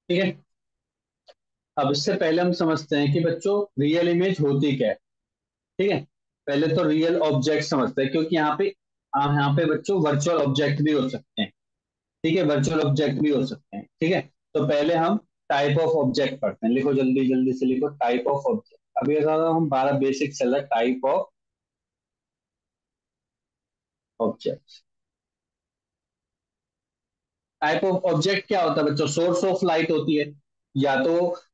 ठीक है। अब इससे पहले हम समझते हैं कि बच्चों रियल इमेज होती क्या है। ठीक है। पहले तो रियल ऑब्जेक्ट समझते हैं, क्योंकि यहाँ पे बच्चों वर्चुअल ऑब्जेक्ट भी हो सकते हैं। ठीक है, वर्चुअल ऑब्जेक्ट भी हो सकते हैं। ठीक है। तो पहले हम टाइप ऑफ ऑब्जेक्ट पढ़ते हैं। लिखो जल्दी जल्दी से, लिखो टाइप ऑफ ऑब्जेक्ट। अभी अगर हम 12 बेसिक चल रहा है, type of object. Type of object क्या होता है बच्चों? सोर्स ऑफ लाइट होती है। या तो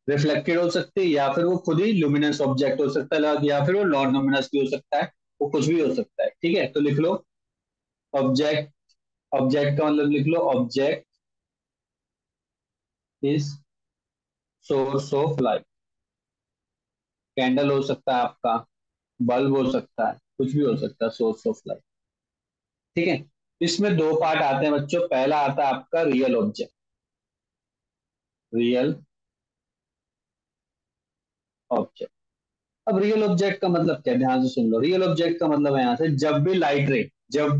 रिफ्लेक्टेड हो सकती है, या फिर वो खुद ही लुमिनस ऑब्जेक्ट हो सकता है, या फिर वो नॉन लुमिनस भी हो सकता है। वो कुछ भी हो सकता है। ठीक है, तो लिख लो ऑब्जेक्ट। ऑब्जेक्ट का मतलब लिख लो, object is source of light. Candle हो सकता है आपका, बल्ब हो सकता है, कुछ भी हो सकता है सोर्स ऑफ लाइट। ठीक है। इसमें दो पार्ट आते हैं बच्चों। पहला आता है आपका रियल ऑब्जेक्ट। Real object. अब रियल ऑब्जेक्ट का मतलब क्या, ध्यान से सुन लो। रियल ऑब्जेक्ट का मतलब है यहां से, जब भी लाइट रे जब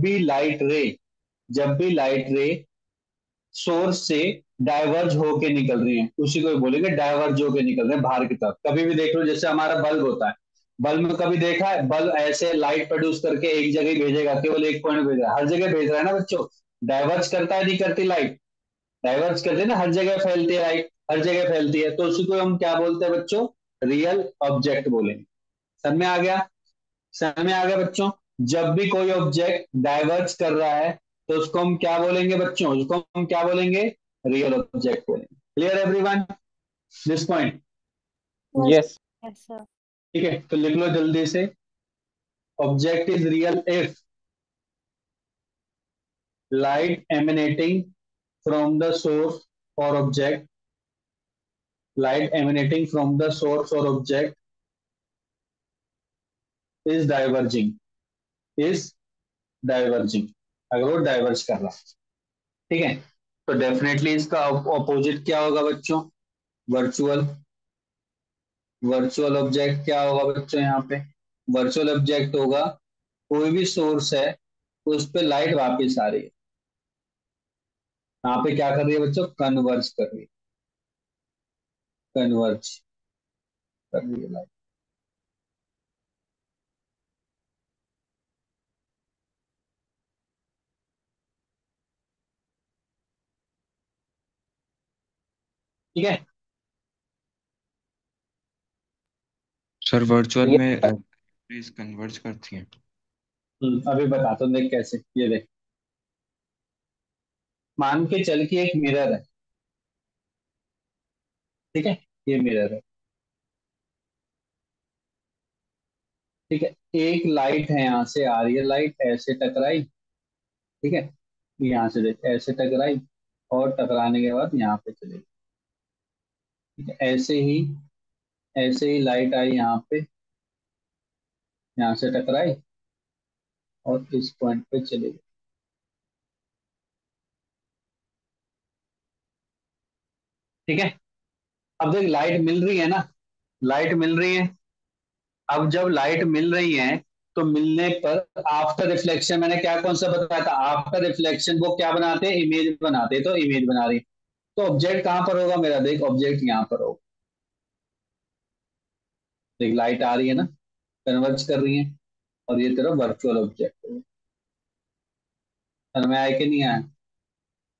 भी लाइट रे सोर्स से डाइवर्ज होके निकल रही है, उसी को बोलेंगे डाइवर्ज होके निकल रहे हैं बाहर की तरफ। कभी भी देख लो, जैसे हमारा बल्ब होता है। बल्ब में कभी देखा है बल्ब ऐसे लाइट प्रोड्यूस करके एक जगह ही भेजेगा, केवल एक पॉइंट भेजेगा? हर जगह भेज रहा है ना बच्चों। डाइवर्ज करता है नहीं करती लाइट? डाइवर्ज करते हैं ना, हर जगह फैलती है लाइट, हर जगह फैलती है। तो उसी को हम क्या बोलते हैं बच्चों? रियल ऑब्जेक्ट बोलेंगे। समझ में आ गया? समझ में आ गया बच्चों? जब भी कोई ऑब्जेक्ट डाइवर्ज कर रहा है, तो उसको हम क्या बोलेंगे बच्चों? उसको हम क्या बोलेंगे? रियल ऑब्जेक्ट बोलेंगे। Clear everyone this point? Yes. Yes. Yes sir. ठीक है, तो लिख लो जल्दी से। Object is real if light emanating from the source और object, light emanating from the source और object is diverging, is diverging, अगर वो डाइवर्ज कर रहा है। ठीक है, तो डेफिनेटली इसका ऑपोजिट क्या होगा बच्चों? वर्चुअल। वर्चुअल ऑब्जेक्ट क्या होगा बच्चों यहाँ पे? वर्चुअल ऑब्जेक्ट होगा कोई भी सोर्स है, उस पे लाइट वापस आ रही है। यहाँ पे क्या कर रही है बच्चों? कन्वर्ज कर रही है। कन्वर्ज कर रही है लाइट। ठीक है। सर वर्चुअल ये में रेज कन्वर्ज करती हैं। अभी बताता हूँ, देख कैसे। ये देख, मान के चल के एक मिरर है। ठीक है, ये मिरर है। ठीक है, एक लाइट है यहाँ से आ रही है, लाइट ऐसे टकराई। ठीक है, यहाँ से देख ऐसे टकराई, और टकराने के बाद यहाँ पे चली गई। ठीक है, ऐसे ही लाइट आई यहाँ पे, यहाँ से टकराई और इस पॉइंट पे चली गई। ठीक है, अब देख लाइट मिल रही है ना, लाइट मिल रही है। अब जब लाइट मिल रही है, तो मिलने पर आफ्टर रिफ्लेक्शन, मैंने क्या कॉन्सेप्ट बताया था? आफ्टर रिफ्लेक्शन वो क्या बनाते हैं? इमेज बनाते हैं। तो इमेज बना रही है। तो ऑब्जेक्ट कहां पर होगा मेरा? देख ऑब्जेक्ट यहाँ पर होगा। देख लाइट आ रही है ना, कन्वर्ज कर रही है, और ये तेरा वर्चुअल ऑब्जेक्ट है। समझ में आया कि नहीं आया?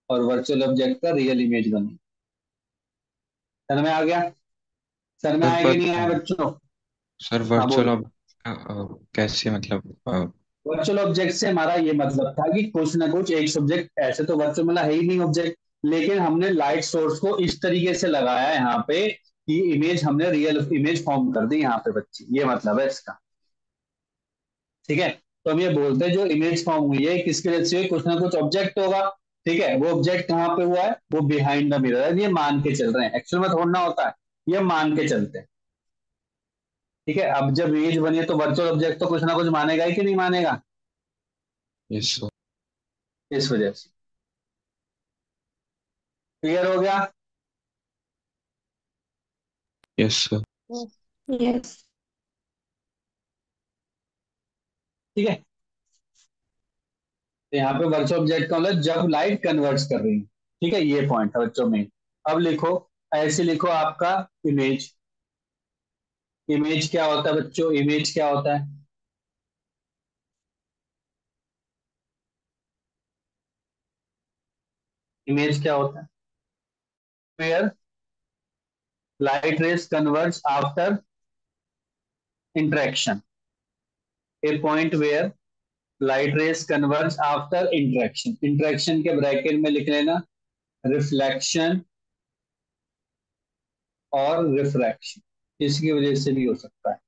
और वर्चुअल ऑब्जेक्ट का रियल इमेज बनी। समझ में आ गया? समझ में सर आया कि पर नहीं आया बच्चों? सर हाँ वर्चुअल बोल। अब कैसे मतलब वर्चुअल ऑब्जेक्ट से हमारा ये मतलब था कि कुछ ना कुछ एक सब्जेक्ट, ऐसे तो वर्चुअल मतलब है ही नहीं ऑब्जेक्ट, लेकिन हमने लाइट सोर्स को इस तरीके से लगाया है यहाँ पे कि इमेज, हमने रियल इमेज फॉर्म कर दी यहाँ पे बच्ची। ये मतलब है इसका। ठीक है, तो हम ये बोलते हैं जो इमेज फॉर्म हुई है किसके वजह से हुई? कुछ ना कुछ ऑब्जेक्ट होगा। ठीक है, वो ऑब्जेक्ट कहाँ पे हुआ है? वो बिहाइंड द मिरर है। ये मान के चल रहे हैं, एक्चुअल में थोड़ा ना होता है, ये मान के चलते हैं। ठीक है, अब जब इमेज बनी है, तो वर्चुअल ऑब्जेक्ट तो कुछ ना कुछ मानेगा ही कि नहीं मानेगा? Yes sir. इस वजह से। क्लियर हो गया? Yes sir. यस। ठीक है, तो यहाँ पे वर्चुअल ऑब्जेक्ट का मतलब जब लाइट कन्वर्ट्स कर रही है। ठीक है, ये पॉइंट है बच्चों में। अब लिखो ऐसे लिखो आपका इमेज। इमेज क्या होता है बच्चों? इमेज क्या होता है? इमेज क्या होता है? Where light rays converge after interaction. A point where light rays converge after interaction. Interaction के ब्रैकेट में लिख लेना रिफ्लेक्शन और रिफ्रैक्शन। इसकी वजह से भी हो सकता है।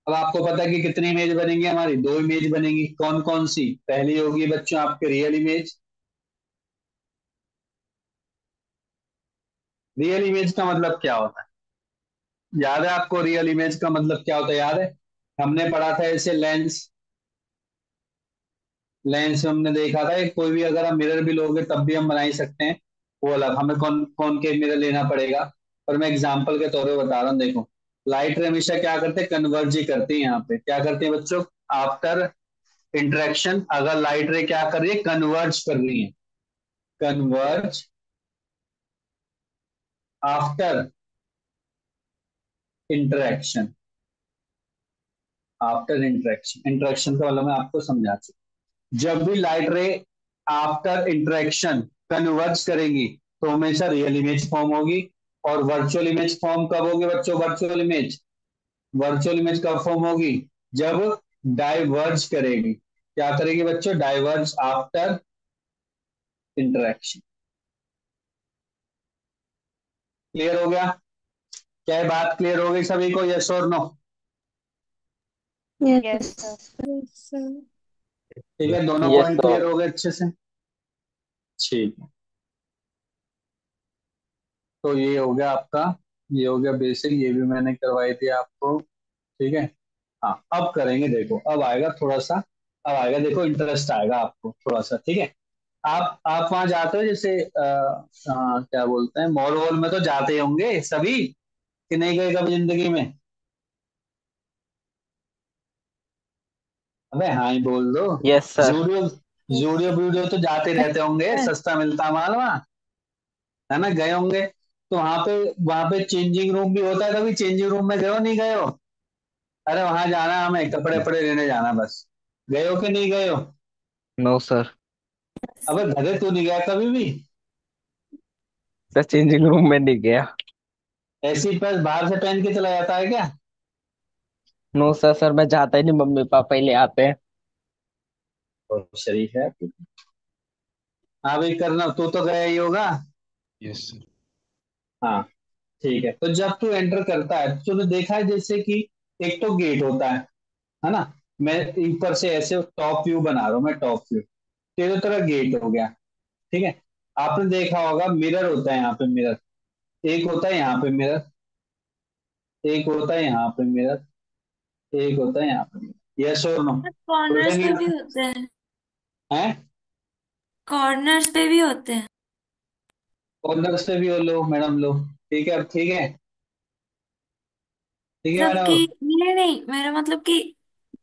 अब आपको पता है कि कितनी इमेज बनेंगी हमारी? दो इमेज बनेंगी। कौन कौन सी? पहली होगी बच्चों आपके रियल इमेज। रियल इमेज का मतलब क्या होता है? याद है आपको रियल इमेज का मतलब क्या होता है? याद है हमने पढ़ा था ऐसे लेंस। लेंस में हमने देखा था कि कोई भी अगर हम मिरर भी लोगे तब भी हम बना ही सकते हैं। वो अलग हमें कौन कौन के मिरर लेना पड़ेगा। और मैं एग्जांपल के तौर पे बता रहा हूँ। देखो लाइट रे हमेशा क्या करते हैं? कन्वर्ज ही करती है। यहाँ पे क्या करते हैं बच्चों? आफ्टर इंटरेक्शन अगर लाइट रे क्या कर रही है? कन्वर्ज कर रही है। Converge after interaction. After interaction, interaction का मतलब मैं आपको समझा चुका। जब भी लाइट रे आफ्टर इंटरेक्शन कन्वर्ज करेगी तो हमेशा रियल इमेज फॉर्म होगी। और वर्चुअल इमेज फॉर्म कब होगी बच्चों? वर्चुअल इमेज कब फॉर्म होगी? जब डाइवर्ज करेगी। क्या करेगी बच्चों? Diverge after interaction. क्लियर हो गया? क्या ये बात क्लियर हो गई सभी को? यस और no? Yes. Yes, sir. Yes, sir. ठीक है, दोनों यस पॉइंट सर। क्लियर हो गए अच्छे से? ठीक है, तो ये हो गया आपका। ये हो गया बेसिक, ये भी मैंने करवाई थी आपको। ठीक है। हाँ अब करेंगे, देखो अब आएगा थोड़ा सा। अब आएगा, देखो इंटरेस्ट आएगा आपको थोड़ा सा। ठीक है। आप वहां जाते हो जैसे क्या बोलते हैं, मॉल वॉल में तो जाते होंगे सभी, कि नहीं गए कभी जिंदगी में? अबे हाँ ही बोल दो। Yes sir. Zudio Zudio video तो जाते रहते होंगे, Yes. सस्ता मिलता माल वहाँ, है ना? गए होंगे तो वहां पे चेंजिंग रूम भी होता है। कभी चेंजिंग रूम में गए हो? नहीं गए हो? अरे वहां जाना है हमें, कपड़े वपड़े लेने जाना बस। गए हो कि नहीं गए हो? No sir. अबे गधे, तू नहीं गया कभी भी? सर चेंजिंग रूम में नहीं गया। ऐसी बस बाहर से पहन के चला जाता है क्या? नो सर, सर मैं जाता ही नहीं, मम्मी पापा ही ले आते हैं। बहुत शरीफ है। हाँ भाई करना, तू तो गया ही होगा। Yes sir. हाँ ठीक है। तो जब तू एंटर करता है तो तूने देखा है जैसे कि एक तो गेट होता है ना? मैं ऊपर से ऐसे टॉप व्यू बना रहा हूँ, मैं टॉप व्यू। तेरे तरह गेट हो गया। ठीक है। आपने देखा होगा मिरर होता है यहाँ पे, मिरर एक होता है यहाँ पे मिरर, एक होता है यहाँ पे मिरर, एक होता है यहाँ पे मिरर। यस और नो? कॉर्नर्स उल्टा पे भी होते हैं। है? कॉर्नर्स पे भी होते हैं। कॉर्नर्स पे भी हो लो मैडम, लो। ठीक है, अब ठीक है। ठीक है मतलब कि मैडम। नहीं नहीं, मेरा मतलब कि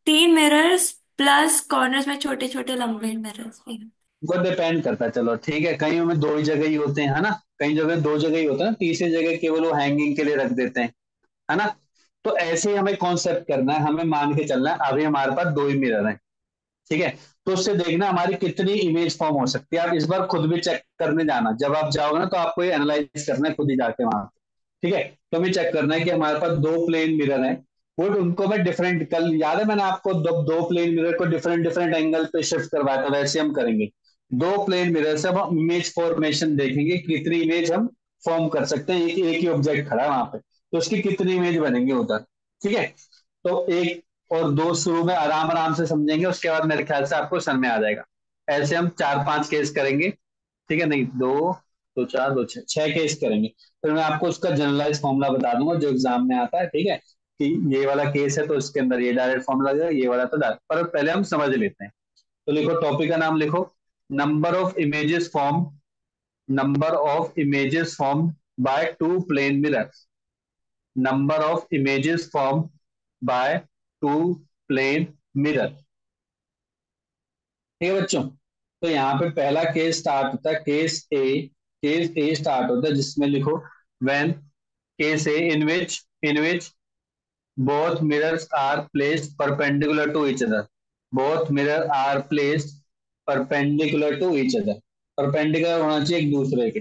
3 मिरर्स प्लस कॉर्नर्स में छोटे छोटे लंबे मिरर्स भी हैं। वो डिपेंड करता है, चलो ठीक है। कहीं में दो ही जगह ही होते हैं, है ना? कई जगह दो जगह ही होते हैं, तीसरी जगह केवल वो हैंगिंग के लिए रख देते हैं, है ना? तो ऐसे ही हमें कॉन्सेप्ट करना है, हमें मान के चलना है अभी हमारे पास दो ही मिरर हैं। ठीक है। तो उससे देखना हमारी कितनी इमेज फॉर्म हो सकती है। आप इस बार खुद भी चेक करने जाना, जब आप जाओगे ना तो आपको ये एनालाइज करना है खुद ही जाके वहां। ठीक है। तो हमें चेक करना है कि हमारे पास दो प्लेन मिरर हैं। वो उनको मैं डिफरेंट, कल याद है मैंने आपको दो प्लेन मिरर को डिफरेंट डिफरेंट एंगल पे शिफ्ट करवाया था, वैसे हम करेंगे। दो प्लेन मिरर से हम इमेज फॉर्मेशन देखेंगे, कितनी इमेज हम फॉर्म कर सकते हैं। एक ही ऑब्जेक्ट खड़ा है वहां पे, तो उसकी कितनी इमेज बनेंगे उधर। ठीक है। तो एक और दो शुरू में आराम आराम से समझेंगे, उसके बाद मेरे ख्याल से आपको समझ में आ जाएगा। ऐसे हम चार पांच केस करेंगे। ठीक है, नहीं दो, दो चार, दो छह, छह केस करेंगे। फिर मैं आपको उसका जनरलाइज फॉर्मूला बता दूंगा जो एग्जाम में आता है। ठीक है, कि ये वाला केस है तो इसके अंदर ये डायरेक्ट फॉर्मूला लगेगा, ये वाला तो डायरेक्ट। पर पहले हम समझ लेते हैं। तो लिखो, टॉपिक का नाम लिखो, number of images form, number of images form by two plane mirrors. Number of images form by two plane mirror. ठीक है बच्चों। तो यहाँ पे पहला केस स्टार्ट होता है, केस ए स्टार्ट होता है जिसमें लिखो when, case A in which both mirrors are placed perpendicular to each other. Both mirror are placed perpendicular to each other. perpendicular होना चाहिए एक दूसरे के।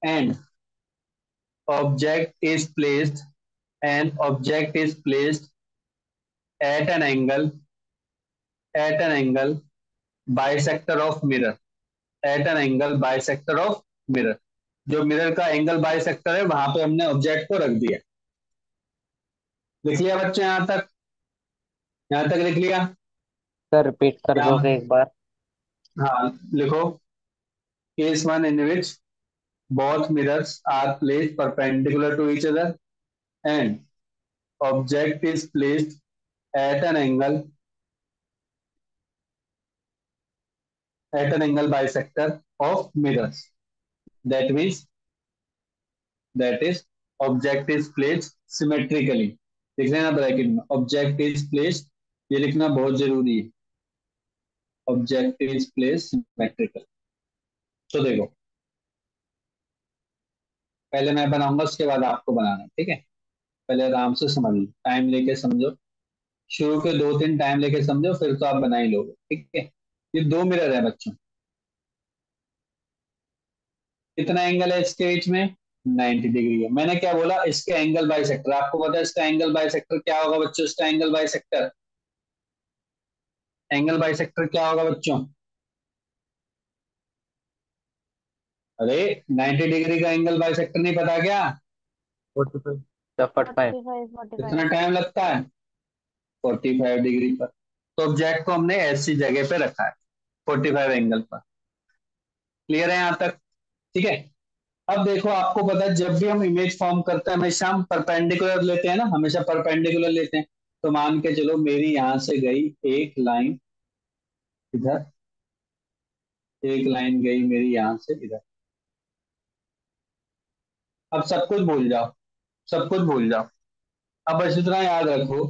and object is placed and object is placed at an angle bisector of mirror, at an angle bisector of mirror। जो mirror का angle bisector है वहां पे हमने ऑब्जेक्ट को रख दिया। लिख लिया बच्चों यहां तक? यहां तक लिख लिया? सर रिपीट कर यहाँ दोगे एक बार? हाँ लिखो, case one in which both mirrors are placed perpendicular to each other and object is placed at an angle bisector of mirrors, that means that is object is placed symmetrically। लिख लेना bracket में, object is placed, ये लिखना बहुत जरूरी है, object is placed symmetrical. तो देखो पहले मैं बनाऊंगा उसके बाद आपको बनाना है, ठीक है? पहले आराम से समझ लो, टाइम लेके समझो, शुरू के 2-3 टाइम लेके समझो, फिर तो आप बना ही लोगे, ठीक है? ये दो मिरर है बच्चों, कितना एंगल है इसके बीच में? 90 डिग्री है। मैंने क्या बोला? इसके एंगल बाइसेक्टर। आपको पता है इसका एंगल बाइसेक्टर क्या होगा बच्चों? इसका एंगल बाइसेक्टर, एंगल बाइसेक्टर क्या होगा बच्चों? अरे 90 डिग्री का एंगल बाइसेक्टर नहीं पता क्या? 45। सर 45। 45 कितना टाइम लगता है? 45 डिग्री पर। तो ऑब्जेक्ट को हमने ऐसी जगह पे रखा है 45 एंगल पर। क्लियर है यहां तक? ठीक है। अब देखो आपको पता है जब भी हम इमेज फॉर्म करते हैं हमेशा हम परपेंडिकुलर लेते हैं ना, हमेशा परपेंडिकुलर लेते हैं। तो मान के चलो मेरी यहां से गई एक लाइन इधर, एक लाइन गई मेरी यहां से इधर। अब सब कुछ भूल जाओ, सब कुछ भूल जाओ। अब बस इतना याद रखो,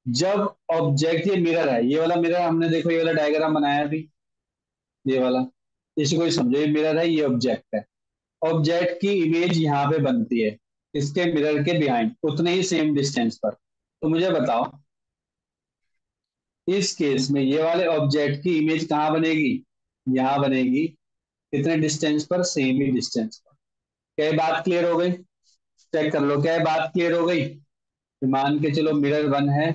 जब ऑब्जेक्ट, ये मिरर है, ये वाला मिरर हमने देखो, ये वाला डायग्राम बनाया अभी, ये वाला, इसको ही समझो, ये मिरर है, ये ऑब्जेक्ट है। ऑब्जेक्ट की इमेज यहाँ पे बनती है इसके मिरर के बिहाइंड, उतने ही सेम डिस्टेंस पर। तो मुझे बताओ इस केस में ये वाले ऑब्जेक्ट की इमेज कहाँ बनेगी? यहाँ बनेगी। कितने डिस्टेंस पर? सेम ही डिस्टेंस पर। क्या ये बात क्लियर हो गई? चेक कर लो, क्या ये बात क्लियर हो गई? तो मान के चलो मिरर वन है,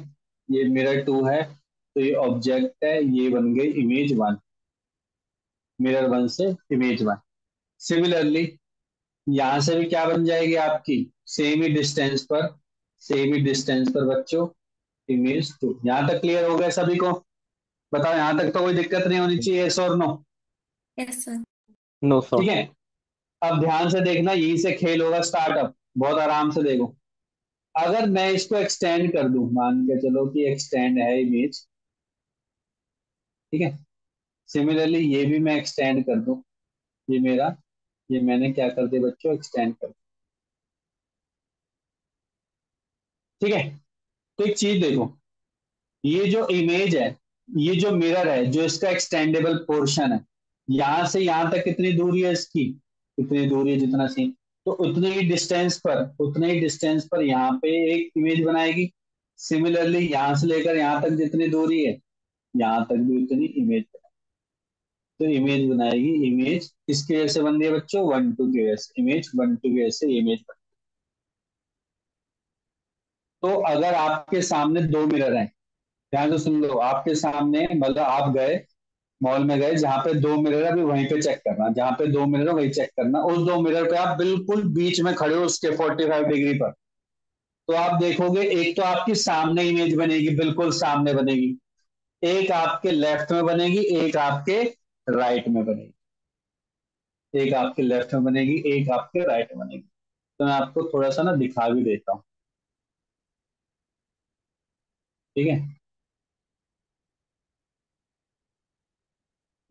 ये मिरर टू है, तो ये ऑब्जेक्ट है, ये बन गई इमेज वन, मिरर वन से इमेज वन। सिमिलरली यहां से भी क्या बन जाएगी आपकी? सेम ही डिस्टेंस पर, सेम ही डिस्टेंस पर बच्चों इमेज टू। यहां तक क्लियर हो गया सभी को? बताओ यहां तक तो कोई दिक्कत नहीं होनी चाहिए, यस और no? Yes sir. No sir. ठीक है। अब ध्यान से देखना, यहीं से खेल होगा स्टार्टअप, बहुत आराम से देखो। अगर मैं इसको एक्सटेंड कर दूं, मान के चलो कि एक्सटेंड है इमेज, ठीक है, सिमिलरली ये भी मैं एक्सटेंड कर दूं, ये मेरा, ये मैंने क्या कर दिया बच्चों? एक्सटेंड कर दिया। ठीक है। तो एक चीज देखो, ये जो इमेज है, ये जो मिरर है, जो इसका एक्सटेंडेबल पोर्शन है, यहां से यहां तक कितनी दूरी है इसकी? इतनी दूरी है जितना सी, तो उतने ही डिस्टेंस पर, उतने ही डिस्टेंस पर यहाँ पे एक इमेज बनाएगी। सिमिलरली यहां से लेकर यहां तक जितनी दूरी है, यहां तक भी उतनी इमेज, तो इमेज बनाएगी। इमेज किसकी वजह से बन रही है बच्चों? वन टू की वजह से, इमेज वन टू की वजह से इमेज बन। तो अगर आपके सामने दो मिरर हैं, ध्यान से सुन लो, आपके सामने मतलब आप गए मॉल में, गए जहां पे दो मिरर है, अभी वहीं पे चेक करना, जहां पे दो मिरर है वहीं चेक करना। उस दो मिरर पे आप बिल्कुल बीच में खड़े हो उसके 45 डिग्री पर। तो आप देखोगे एक तो आपकी सामने इमेज बनेगी, बिल्कुल सामने बनेगी, एक आपके लेफ्ट में बनेगी, एक आपके राइट में बनेगी, एक आपके लेफ्ट में बनेगी, एक आपके राइट में बनेगी। तो मैं आपको थोड़ा सा ना दिखा भी देता हूँ, ठीक है?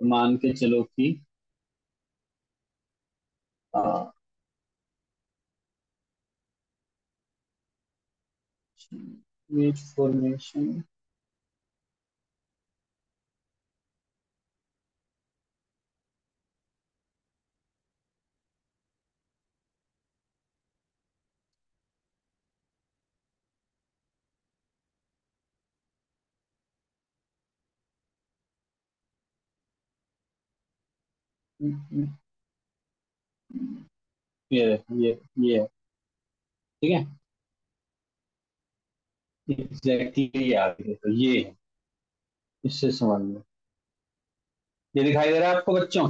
तो मान के चलो कि इमेज फॉर्मेशन, ये है, ठीक है, एग्जैक्टली याद है, तो ये है, इससे समझ लो। ये दिखाई दे रहा है आपको बच्चों?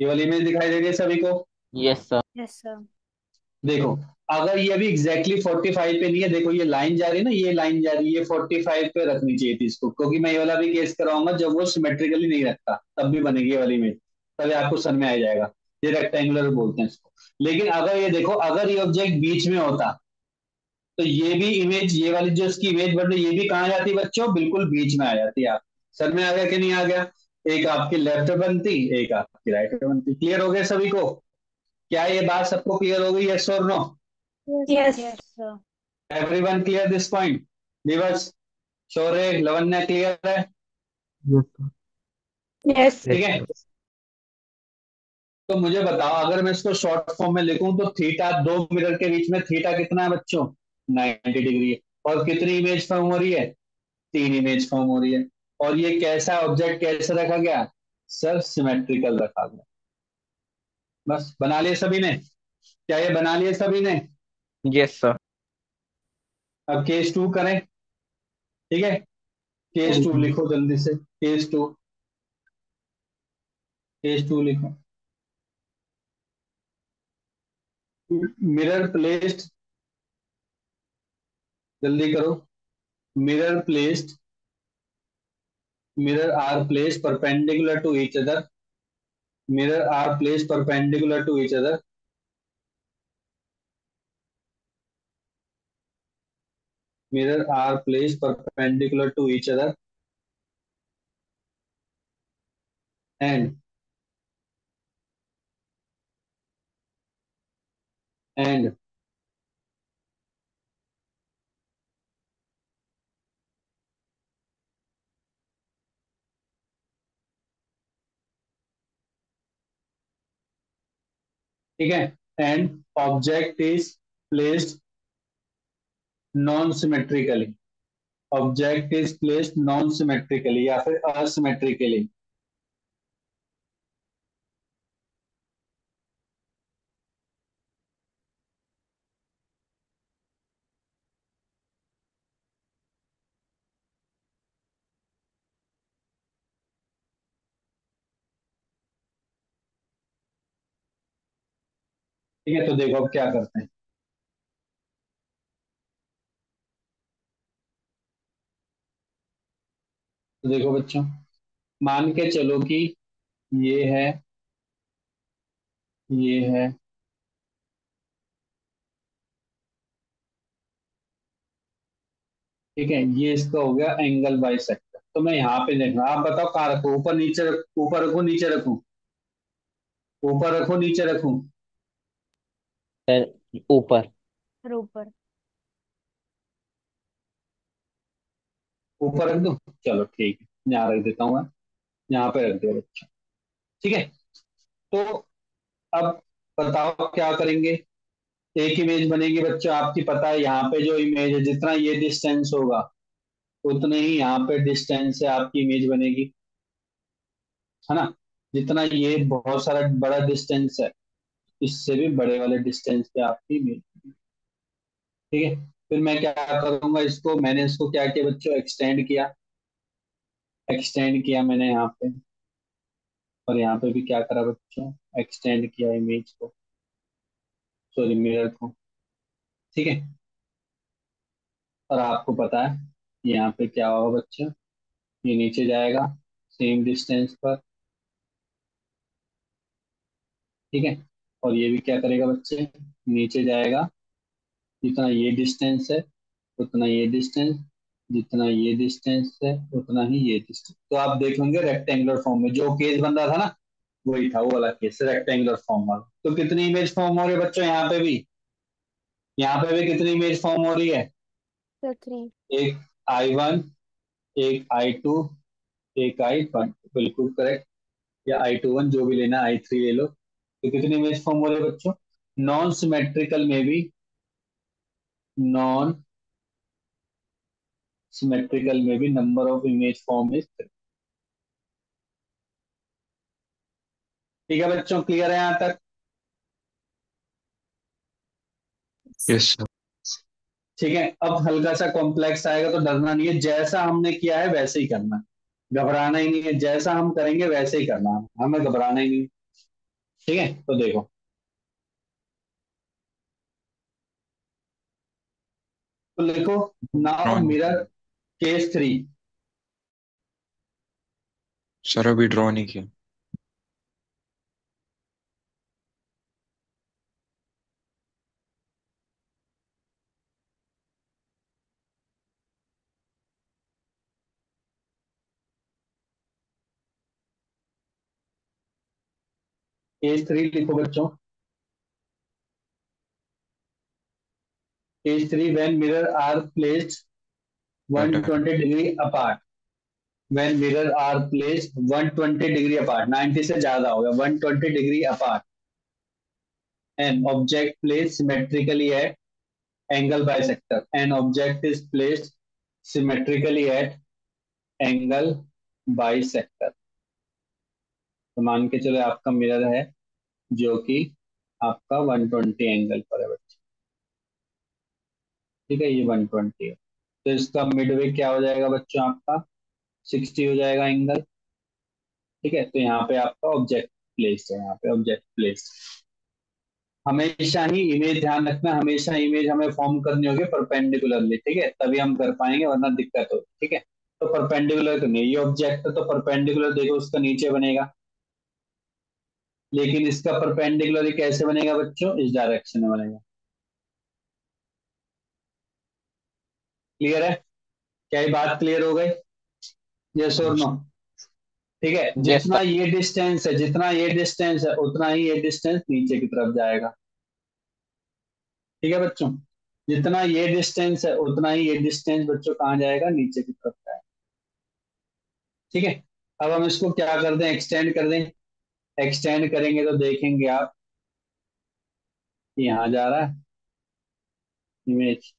ये वाली इमेज दिखाई दे रही है सभी को? Yes sir. Yes sir. देखो, अगर ये भी एग्जैक्टली 45 पे नहीं है, देखो ये लाइन जा रही है ना, ये लाइन जा रही है, ये 45 पे रखनी चाहिए थी इसको, क्योंकि मैं ये वाला भी केस कराऊंगा जब वो सिमेट्रिकली नहीं रखता, तब भी बनेगी ये वाली इमेज, तब ये आपको समझ में आ जाएगा। ये रेक्टेंगुलर बोलते हैं इसको। लेकिन अगर ये देखो, अगर ये ऑब्जेक्ट बीच में होता, तो ये भी इमेज, ये वाली जो इसकी इमेज बन रही है, ये भी कहाँ जाती बच्चों? बिल्कुल बीच में आ जाती है। आप सर में आ गया कि नहीं आ गया? एक आपकी लेफ्ट बनती, एक आपकी राइट बनती। क्लियर हो गया सभी को? क्या ये बात सबको क्लियर हो गई? यस और no? Yes. Yes sir. Everyone clear this point? Divas, Shaurya, Lavanya clear है? Yes sir. यस। ठीक यस है। सर। तो मुझे बताओ, अगर मैं इसको शॉर्ट फॉर्म में लिखूं तो थीटा, दो मिरर के बीच में थीटा कितना है बच्चों? 90 डिग्री है। और कितनी इमेज फॉर्म हो रही है? तीन इमेज फॉर्म हो रही है। और ये कैसा ऑब्जेक्ट कैसे रखा गया? सर सिमेट्रिकल रखा गया। बस बना लिए सभी ने? क्या ये बना लिए सभी ने? Yes sir. अब केस टू करें, ठीक है? केस टू लिखो जल्दी से, केस टू, केस टू लिखो। मिरर प्लेस्ड, जल्दी करो। Mirror placed, mirror are placed perpendicular to each other, mirror are placed perpendicular to each other, mirror are placed perpendicular to each other, and and ठीक है, and object is placed non symmetrically, object is placed non symmetrically या फिर असिमेट्रिकली। ठीक है, तो देखो अब क्या करते हैं। तो देखो बच्चों, मान के चलो कि ये है, ये है, ठीक है, ये इसका हो गया एंगल बाई सेक्टर। तो मैं यहाँ पे देख रहा हूँ, आप बताओ कहाँ रखूँ? ऊपर नीचे ऊपर रखूँ नीचे रखूँ? ऊपर रखूँ नीचे रखूँ? सर ऊपर। सर ऊपर। ऊपर रख दूँ? चलो ठीक है, यहाँ रख देता हूँ मैं, यहाँ पे रख दिया बच्चा। ठीक है, तो अब बताओ क्या करेंगे? एक इमेज बनेगी बच्चा आपकी, पता है यहाँ पे जो इमेज है, जितना ये डिस्टेंस होगा उतने ही यहाँ पे डिस्टेंस से आपकी इमेज बनेगी, है ना? जितना ये बहुत सारा बड़ा डिस्टेंस है, इससे भी बड़े वाले डिस्टेंस पे आपकी इमेज, ठीक है। फिर मैं क्या करूंगा, इसको मैंने इसको क्या किया बच्चों? एक्सटेंड किया, एक्सटेंड किया मैंने यहाँ पे, और यहाँ पे भी क्या करा बच्चों? एक्सटेंड किया इमेज को, सॉरी मिरर को, ठीक है। और आपको पता है यहाँ पे क्या होगा बच्चों? ये नीचे जाएगा सेम डिस्टेंस पर, ठीक है। और ये भी क्या करेगा बच्चे? नीचे जाएगा, जितना ये डिस्टेंस है उतना ये डिस्टेंस, जितना ये डिस्टेंस है उतना ही ये डिस्टेंस। तो आप देखेंगे रेक्टेंगुलर फॉर्म में जो केस बन रहा था ना, वही था वो वाला केस, रेक्टेंगुलर फॉर्म वाला। तो कितनी इमेज फॉर्म हो रही है बच्चों यहाँ पे भी? यहाँ पे भी कितनी इमेज फॉर्म हो रही है? Sir three. एक I1, एक I2, एक I1, बिल्कुल करेक्ट। या I21 जो भी लेना, I3 ले लो। तो कितनी इमेज फॉर्म हो रही है बच्चों? नॉन सिमेट्रिकल में भी, नॉन सिमेट्रिकल में भी number of image form is, ठीक है बच्चों, क्लियर है यहाँ तक? Yes sir. ठीक है, अब हल्का सा कॉम्प्लेक्स आएगा तो डरना नहीं है, जैसा हमने किया है वैसे ही करना है, घबराना ही नहीं है, जैसा हम करेंगे वैसे ही करना है, हमें घबराना ही नहीं है। ठीक है, तो देखो, तो लिखो, नाउ ड्रॉ नहीं मिरर किया केस 3। सर, अभी ड्रॉ नहीं किया। केस 3 लिखो बच्चों। Case 3, when mirror are placed हटा है। 120 degree apart, when mirror are placed 120 degree apart, 90 से ज्यादा होगा, 120 degree apart, an object placed symmetrically at angle bisector, an object is placed symmetrically at angle bisector। तो मान के चलो आपका मिरर है जो कि आपका 120 एंगल पर है बच्चे। ठीक है, ये 120 है, तो इसका मिडवे क्या हो जाएगा बच्चों, आपका 60 हो जाएगा एंगल। ठीक है, तो यहाँ पे आपका ऑब्जेक्ट प्लेस है, यहाँ पे ऑब्जेक्ट प्लेस। हमेशा ही इमेज ध्यान रखना, हमेशा इमेज हमें फॉर्म करनी होगी परपेंडिकुलरली। ठीक है, तभी हम कर पाएंगे, वरना दिक्कत होगी। ठीक है, तो परपेंडिकुलर करनी है, ये ऑब्जेक्ट है तो परपेंडिकुलर देखो उसका नीचे बनेगा, लेकिन इसका परपेंडिकुलर कैसे बनेगा बच्चों, इस डायरेक्शन में बनेगा। क्लियर है? क्या ये बात क्लियर हो गई? यस और नो? ठीक है, यस जितना सर। ये डिस्टेंस है, जितना ये डिस्टेंस है उतना ही ये डिस्टेंस नीचे की तरफ जाएगा। ठीक है बच्चों, जितना ये डिस्टेंस है उतना ही ये डिस्टेंस बच्चों कहाँ जाएगा, नीचे की तरफ जाएगा। ठीक है, अब हम इसको क्या कर दें, एक्सटेंड कर दें। एक्सटेंड करेंगे तो देखेंगे आप, यहाँ जा रहा है इमेज,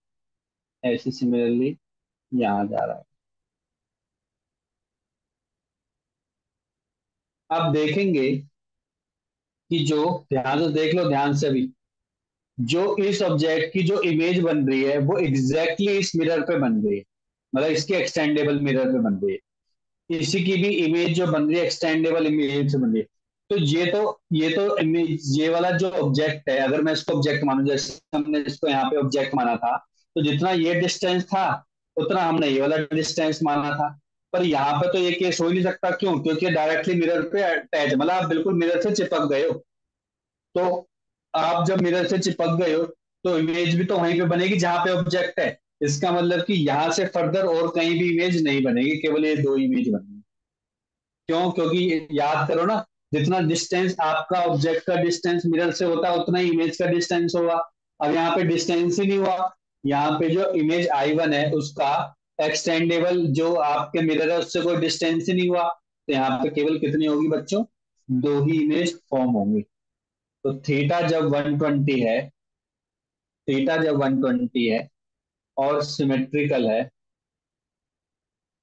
ऐसे सिमिलरली यहाँ जा रहा है। आप देखेंगे कि जो, ध्यान से देख लो, ध्यान से भी, जो इस ऑब्जेक्ट की जो इमेज बन रही है वो एग्जैक्टली exactly इस मिरर पे बन रही है, मतलब इसके एक्सटेंडेबल मिरर पे बन रही है। इसी की भी इमेज जो बन रही है एक्सटेंडेबल इमेज से बन रही है। तो ये तो इमेज, ये वाला जो ऑब्जेक्ट है, अगर मैं इसको ऑब्जेक्ट मानूं, जैसे हमने इसको यहाँ पे ऑब्जेक्ट माना था, तो जितना ये डिस्टेंस था उतना हमने ये वाला डिस्टेंस माना था। पर यहाँ पे तो ये केस हो ही नहीं सकता, क्यों? क्योंकि डायरेक्टली मिरर पे अटैच, मतलब आप बिल्कुल मिरर से चिपक गए हो। तो आप जब मिरर से चिपक गए हो तो इमेज भी तो वहीं पे बनेगी जहां पे ऑब्जेक्ट है। इसका मतलब कि यहां से फर्दर और कहीं भी इमेज नहीं बनेगी, केवल ये दो इमेज बनेगी। क्यों? क्योंकि याद करो ना, जितना डिस्टेंस आपका ऑब्जेक्ट का डिस्टेंस मिरर से होता है उतना ही इमेज का डिस्टेंस होगा। अब यहाँ पे डिस्टेंस ही नहीं हुआ, यहाँ पे जो इमेज I1 है उसका एक्सटेंडेबल जो आपके मिरर है उससे कोई डिस्टेंस ही नहीं हुआ, तो यहाँ पे केवल कितनी होगी बच्चों, दो ही इमेज फॉर्म होंगी। तो थीटा जब 120 है, थीटा जब 120 है और सिमेट्रिकल है,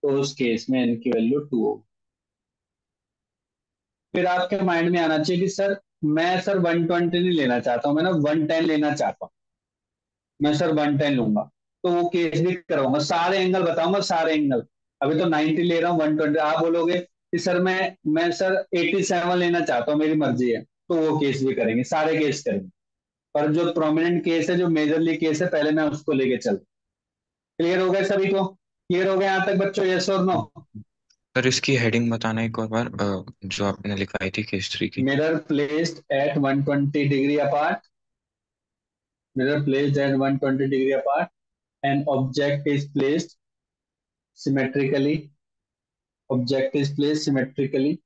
तो उस केस में n की वैल्यू 2 होगी। फिर आपके माइंड में आना चाहिए कि सर मैं सर 120 नहीं लेना चाहता हूँ, मैं ना 110 लेना चाहता हूँ, मैं सर 110 लूंगा। तो वो केस भी कराऊंगा, सारे एंगल बताऊंगा, सारे एंगल। अभी तो 90 ले रहा हूँ, 120 आप बोलोगे कि सर मैं सर 87 लेना चाहता हूँ, मेरी मर्जी है, तो वो केस भी करेंगे, सारे केस करेंगे। पर जो प्रोमिनेंट केस है, जो मेजरली केस है, पहले मैं उसको लेके चल। क्लियर हो गया सभी को? क्लियर हो गया यहाँ तक बच्चों, यस और नो? सर, इसकी हेडिंग बताना एक और बार, जो आपने लिखाई थी केसरी की। Mirror placed at 120 degree apart, mirror placed at 120 degree apart, an object is placed symmetrically, object is placed symmetrically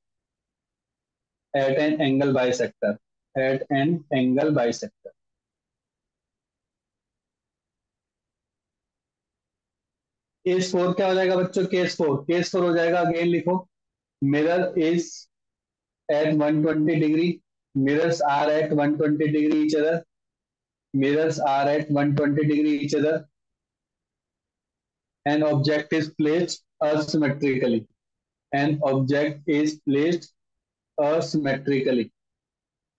at an angle bisector, at an angle bisector। Case 4 क्या हो जाएगा बच्चों, केस 4 हो जाएगा, अगेन लिखो, mirror is at 120 degree, mirrors are at 120 degree each other, mirrors are at 120 degree each other, an object is placed asymmetrically, an object is placed asymmetrically,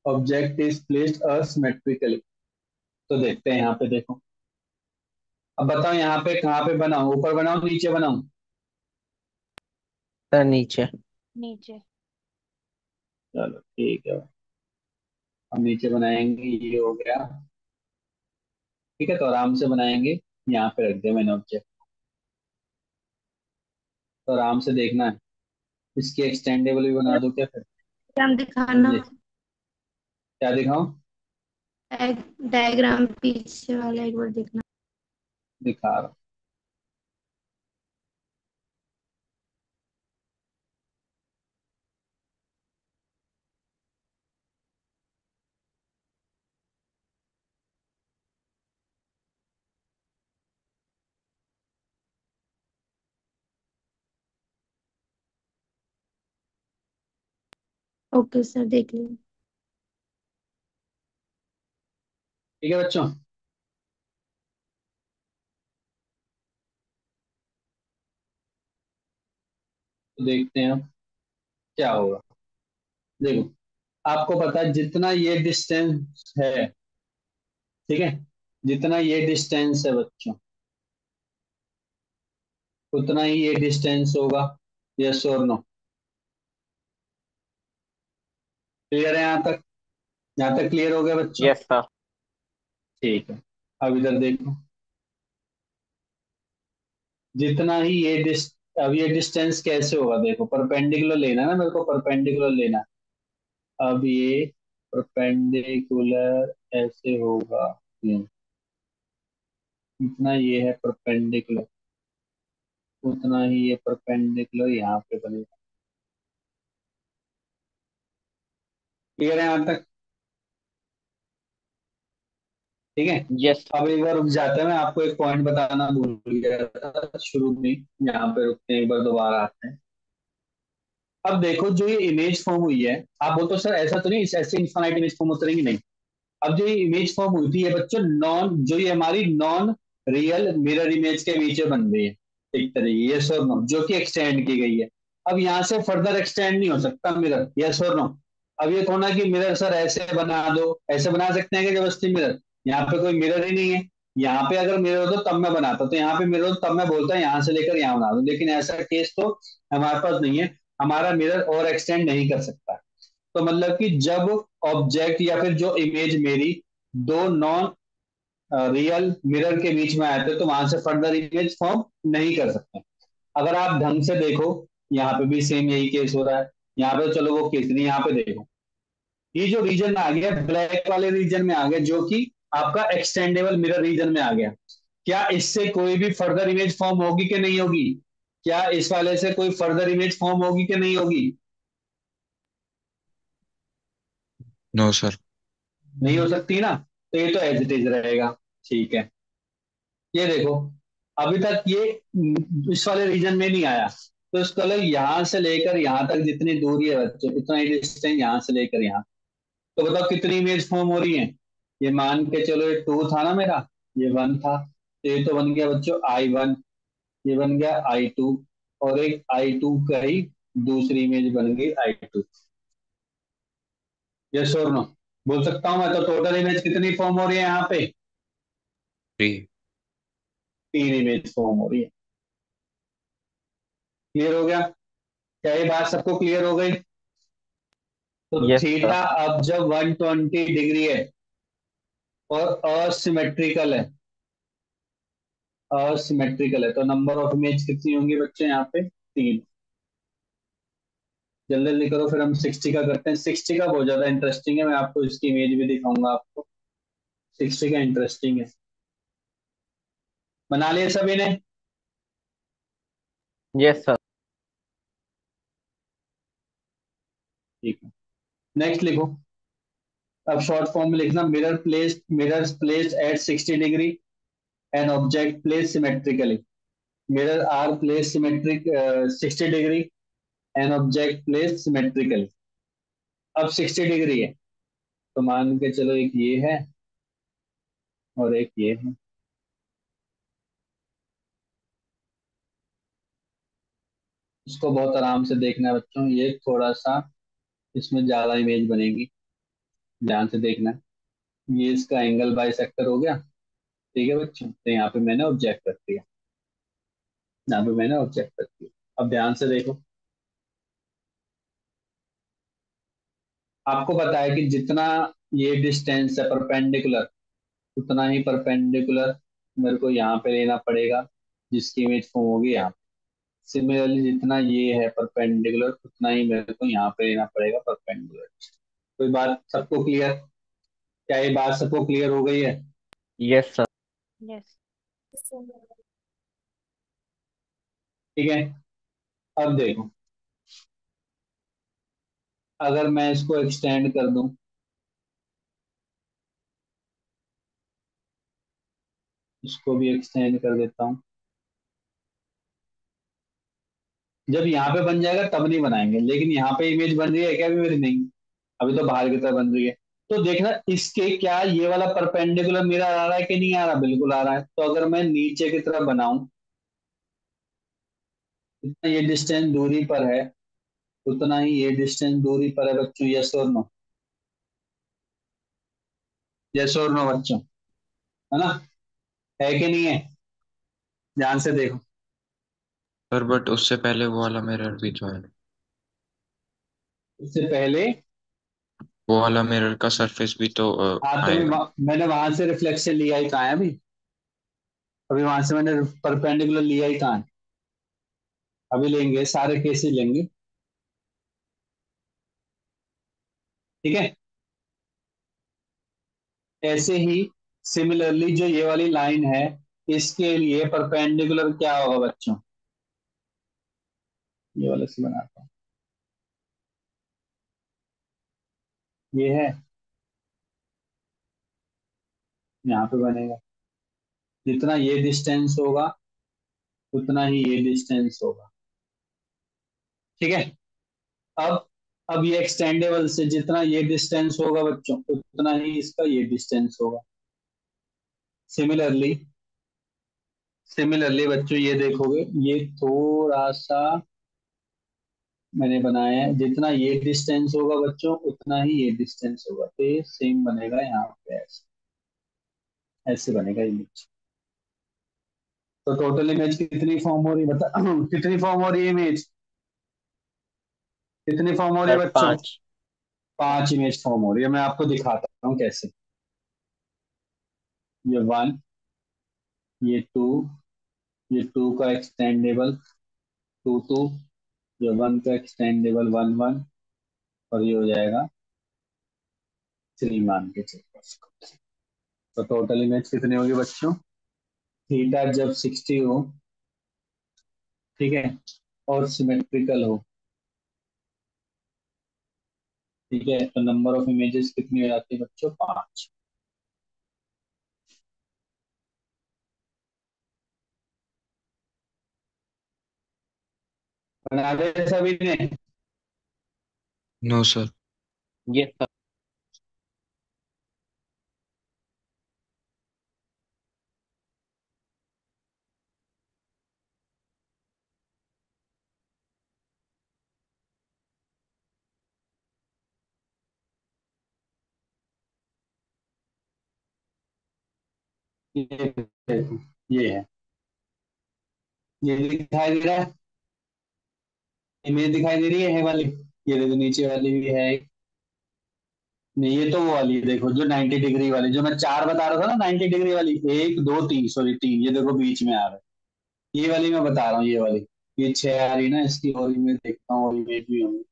object is placed asymmetrically. तो देखते हैं यहाँ पे, देखो अब बताओ यहाँ पे कहाँ पे बनाऊं, ऊपर बनाऊं नीचे बनाऊं? सर नीचे। नीचे। चलो ठीक है, हम नीचे बनाएंगे, ये हो गया। ठीक है, तो आराम से बनाएंगे। यहाँ पे रख दिया मैंने ऑब्जेक्ट, तो आराम से देखना है। इसकी एक्सटेंडेबल भी बना दो क्या फिर? डायग्राम दिखाना। जी, क्या दिखाऊं? डायग्राम पीछे वाला एक बार देखना। दिखा रहा हूं। ओके सर, देख लिया। ठीक है बच्चों, तो देखते हैं अब क्या होगा। देखो, आपको पता है जितना ये डिस्टेंस है, ठीक है, जितना ये डिस्टेंस है बच्चों, उतना ही ये डिस्टेंस होगा। यस और नो? क्लियर है यहाँ तक? यहाँ तक क्लियर हो गया बच्चों? Yes sir. ठीक है, अब इधर देखो, जितना ही अब ये डिस्टेंस कैसे होगा, देखो परपेंडिकुलर लेना है ना, मेरे को परपेंडिकुलर लेना है। अब ये परपेंडिकुलर ऐसे होगा, जितना ये है परपेंडिकुलर, उतना ही ये परपेंडिकुलर यहाँ पे बनेगा। क्लियर है यहाँ तक? ठीक है। यस। अब एक बार रुक जाते हैं, मैं आपको एक पॉइंट बताना भूल गया था शुरू में। यहाँ पे रुकते हैं, एक बार दोबारा आते हैं। अब देखो, जो ये इमेज फॉर्म हुई है, आप बोलते हो सर ऐसा तो नहीं, ऐसे इन्फानाइट इमेज फॉर्म होती रहेंगी? नहीं। अब जो ये इमेज फॉर्म हुई थी, ये बच्चों नॉन, जो ये हमारी नॉन रियल मिरर इमेज के नीचे बन रही है, एक तरीके, यस और नो, जो कि एक्सटेंड की गई है। अब यहाँ से फर्दर एक्सटेंड नहीं हो सकता मिरर, यस और नो? अब ये थोड़ा कि मिरर सर ऐसे बना दो, ऐसे बना सकते हैं कि जबरदस्ती मिरर? यहाँ पे कोई मिरर ही नहीं है। यहाँ पे अगर मिरर हो तो तब मैं बनाता, तो यहाँ पे मिरर हो तब मैं बोलता यहाँ से लेकर यहाँ बना दूं, लेकिन ऐसा केस तो हमारे पास नहीं है। हमारा मिरर और एक्सटेंड नहीं कर सकता। तो मतलब कि जब ऑब्जेक्ट या फिर जो इमेज मेरी दो नॉन रियल मिरर के बीच में आए थे, तो वहां से फर्दर इमेज फॉर्म नहीं कर सकते। अगर आप ढंग से देखो, यहाँ पे भी सेम यही केस हो रहा है। यहाँ पे तो चलो वो केस नहीं, यहाँ पे देखो, ये जो रीजन में आ गया, ब्लैक वाले रीजन में आ गया, जो कि आपका एक्सटेंडेबल मिरर रीजन में आ गया। क्या इससे कोई भी फर्दर इमेज फॉर्म होगी कि नहीं होगी? क्या इस वाले से कोई फर्दर इमेज फॉर्म होगी कि नहीं होगी? No sir. नहीं हो सकती ना, तो ये तो एज इट इज रहेगा। ठीक है, ये देखो, अभी तक ये इस वाले रीजन में नहीं आया, तो इसका मतलब यहां से लेकर यहां तक जितनी दूरी है बच्चों, इतना ही डिस्टेंस यहां से लेकर यहाँ। तो बताओ कितनी इमेज फॉर्म हो रही है? ये मान के चलो, ये 2 था ना मेरा, ये 1 था, तो ये तो बन गया बच्चों I1, ये बन गया I2, और एक I2 का ही दूसरी इमेज बन गई I2। यस और नो? बोल सकता हूं मैं, तो टोटल इमेज कितनी फॉर्म हो रही है यहाँ पे? 3। 3 इमेज फॉर्म हो रही है। क्लियर हो गया? क्या ये बात सबको क्लियर हो गई? तो यस सर। थीटा अब जब 120 डिग्री है और असिमेट्रिकल है, असिमेट्रिकल है, तो नंबर ऑफ इमेज कितनी होंगी बच्चे यहाँ पे? 3। जल्दी जल्दी करो, फिर हम 60 का करते हैं। 60 का बहुत ज्यादा इंटरेस्टिंग है, मैं आपको इसकी इमेज भी दिखाऊंगा आपको। 60 का इंटरेस्टिंग है। बना लिए सभी ने? Yes sir. ठीक है, नेक्स्ट लिखो। अब शॉर्ट फॉर्म में लिखना, mirrors placed at 60 degree, an object place symmetrically. Mirror are place symmetric 60 degree, an object place symmetrically. अब 60 डिग्री है, तो मान के चलो एक ये है और एक ये है। इसको बहुत आराम से देखना है बच्चों, ये थोड़ा सा इसमें ज्यादा इमेज बनेगी। ध्यान से देखना। ये इसका एंगल बाई सेक्टर हो गया। ठीक है बच्चों, तो यहाँ पे मैंने ऑब्जेक्ट रख दिया, यहाँ पे मैंने ऑब्जेक्ट रख दिया। अब ध्यान से देखो, आपको पता है कि जितना ये डिस्टेंस है परपेंडिकुलर, उतना ही परपेंडिकुलर मेरे को यहाँ पे लेना पड़ेगा, जिसकी इमेज फॉर्म होगी यहाँ पे। सिमिलरली जितना ये है परपेंडिकुलर, उतना ही मेरे को यहाँ पे लेना पड़ेगा परपेंडिकुलर। कोई बात सबको क्लियर? क्या ये बात सबको क्लियर हो गई है? Yes sir. यस। ठीक है। अब देखो, अगर मैं इसको एक्सटेंड कर दूं, इसको भी एक्सटेंड कर देता हूं। जब यहाँ पे बन जाएगा तब नहीं बनाएंगे, लेकिन यहाँ पे इमेज बन रही है क्या? अभी मेरी नहीं, अभी तो बाहर की तरफ बन रही है। तो देखना इसके क्या ये वाला परपेंडिकुलर मिरर आ रहा है कि नहीं आ रहा? बिल्कुल आ रहा है। तो अगर मैं नीचे की तरफ बनाऊं, जितना ये डिस्टेंस दूरी पर है, उतना ही ये डिस्टेंस दूरी पर है बच्चों। यस और नो? यस और नो बच्चों? है ना? है कि नहीं है? ध्यान से देखो। सर बट उससे पहले वो वाला मिरर भी तो है। उससे पहले वो वाला मिरर का सरफेस भी तो हाँ, तो आएगा। मैंने वहां से रिफ्लेक्शन लिया ही कहाँ है अभी? अभी वहां से मैंने परपेंडिकुलर लिया ही कहाँ है? अभी लेंगे, सारे केसेस लेंगे। ठीक है। ऐसे ही सिमिलरली जो ये वाली लाइन है, इसके लिए परपेंडिकुलर क्या होगा बच्चों? ये वाला से बनाता हूँ, ये है, यहाँ पे बनेगा। जितना ये डिस्टेंस होगा, उतना ही ये डिस्टेंस होगा। ठीक है। अब अब ये एक्सटेंडेबल से जितना ये डिस्टेंस होगा बच्चों, उतना ही इसका ये डिस्टेंस होगा। सिमिलरली सिमिलरली बच्चों ये देखोगे, ये थोड़ा सा मैंने बनाया है, जितना ये डिस्टेंस होगा बच्चों, उतना ही ये डिस्टेंस होगा। तो ये सेम बनेगा यहाँ पे, ऐसे ऐसे बनेगा इमेज। तो टोटल इमेज कितनी फॉर्म हो रही है बता? कितनी फॉर्म हो रही है इमेज? कितनी फॉर्म हो रही सर है बच्चों? 5। 5 इमेज फॉर्म हो रही है। मैं आपको दिखाता हूँ कैसे। ये 1, ये 2, ये 2 का एक्सटेंडेबल 2 2, ये 1 का एक्सटेंडेबल 1 1, और ये हो जाएगा 3 मान के चलो उसको। तो टोटल इमेज कितनी होगी बच्चों? थीटा जब 60 हो, ठीक है, और सिमेट्रिकल हो, ठीक है, तो नंबर ऑफ इमेजेस कितनी हो जाती है बच्चों? 5। बना दे सभी ने? No sir. Yes sir. ये देखो, ये है, ये दिखाई दे रहा है, इमेज दिखाई दे रही है वाली। ये देखो नीचे वाली भी है। नहीं, ये तो वो वाली है देखो, जो 90 डिग्री वाली, जो मैं 4 बता रहा था ना, 90 डिग्री वाली, 1 2 3, सॉरी 3, ये देखो बीच में आ रहा है। ये वाली मैं बता रहा हूँ, ये वाली। ये 6 आ रही ना इसकी, और इमेज देखता हूँ, और इमेज भी होंगी।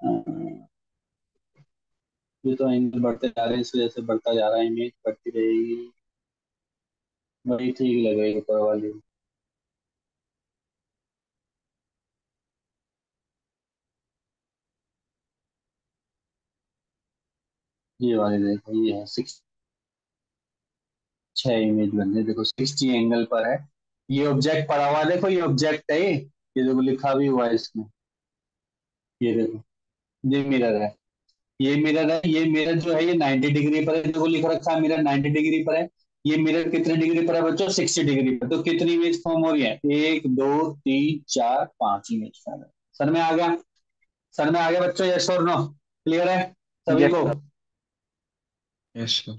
अ, ये तो एंगल बढ़ते जा रहे हैं, इस वजह से बढ़ता जा रहा है, इमेज बढ़ती रहेगी। वही ठीक लगेगी ऊपर वाली। ये वाली देखो, ये है 6, 6 इमेज बन रही है देखो, 60 एंगल पर है। ये ऑब्जेक्ट पड़ा हुआ है, देखो ये ऑब्जेक्ट है, ये देखो लिखा भी हुआ है इसमें। ये देखो, ये मिरर है, ये मिरर है। ये मिरर जो है ये 90 डिग्री पर है, देखो लिख रखा है मिरर 90 डिग्री पर है। ये मिरर कितने डिग्री पर है बच्चों? 60 डिग्री पर। तो कितनी इमेज फॉर्म हो रही है? 1 2 3 4 5 इमेज फॉर्म है। सर में आ गया? सर में आ गया बच्चों? यस और नो? क्लियर है? सभी यस को? सर। Yes sir.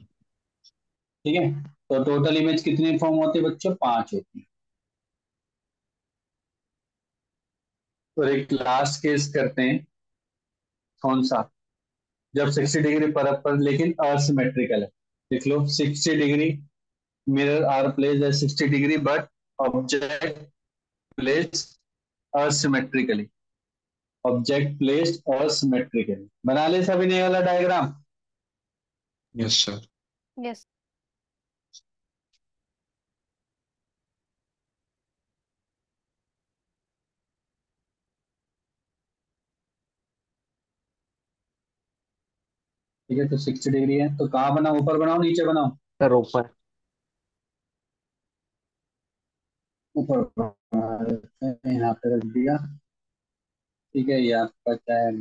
ठीक है, तो टोटल इमेज कितनी फॉर्म होती है बच्चों? 5 होती है। और एक लास्ट केस करते हैं, कौन सा? जब 60 डिग्री पर लेकिन असिमेट्रिकल है। लिख लो 60 degree, mirror are placed at 60 degree but object placed asymmetrically. Object placed asymmetrically. बना ले सभी ने ये वाला डायग्राम? Yes sir. यस। ठीक है, तो 60 डिग्री है, तो कहाँ बनाओ? ऊपर बनाओ नीचे बनाओ? सर ऊपर। ऊपर बना देते हैं, यहाँ पे रख दिया। ठीक है, ये आपका क्या है?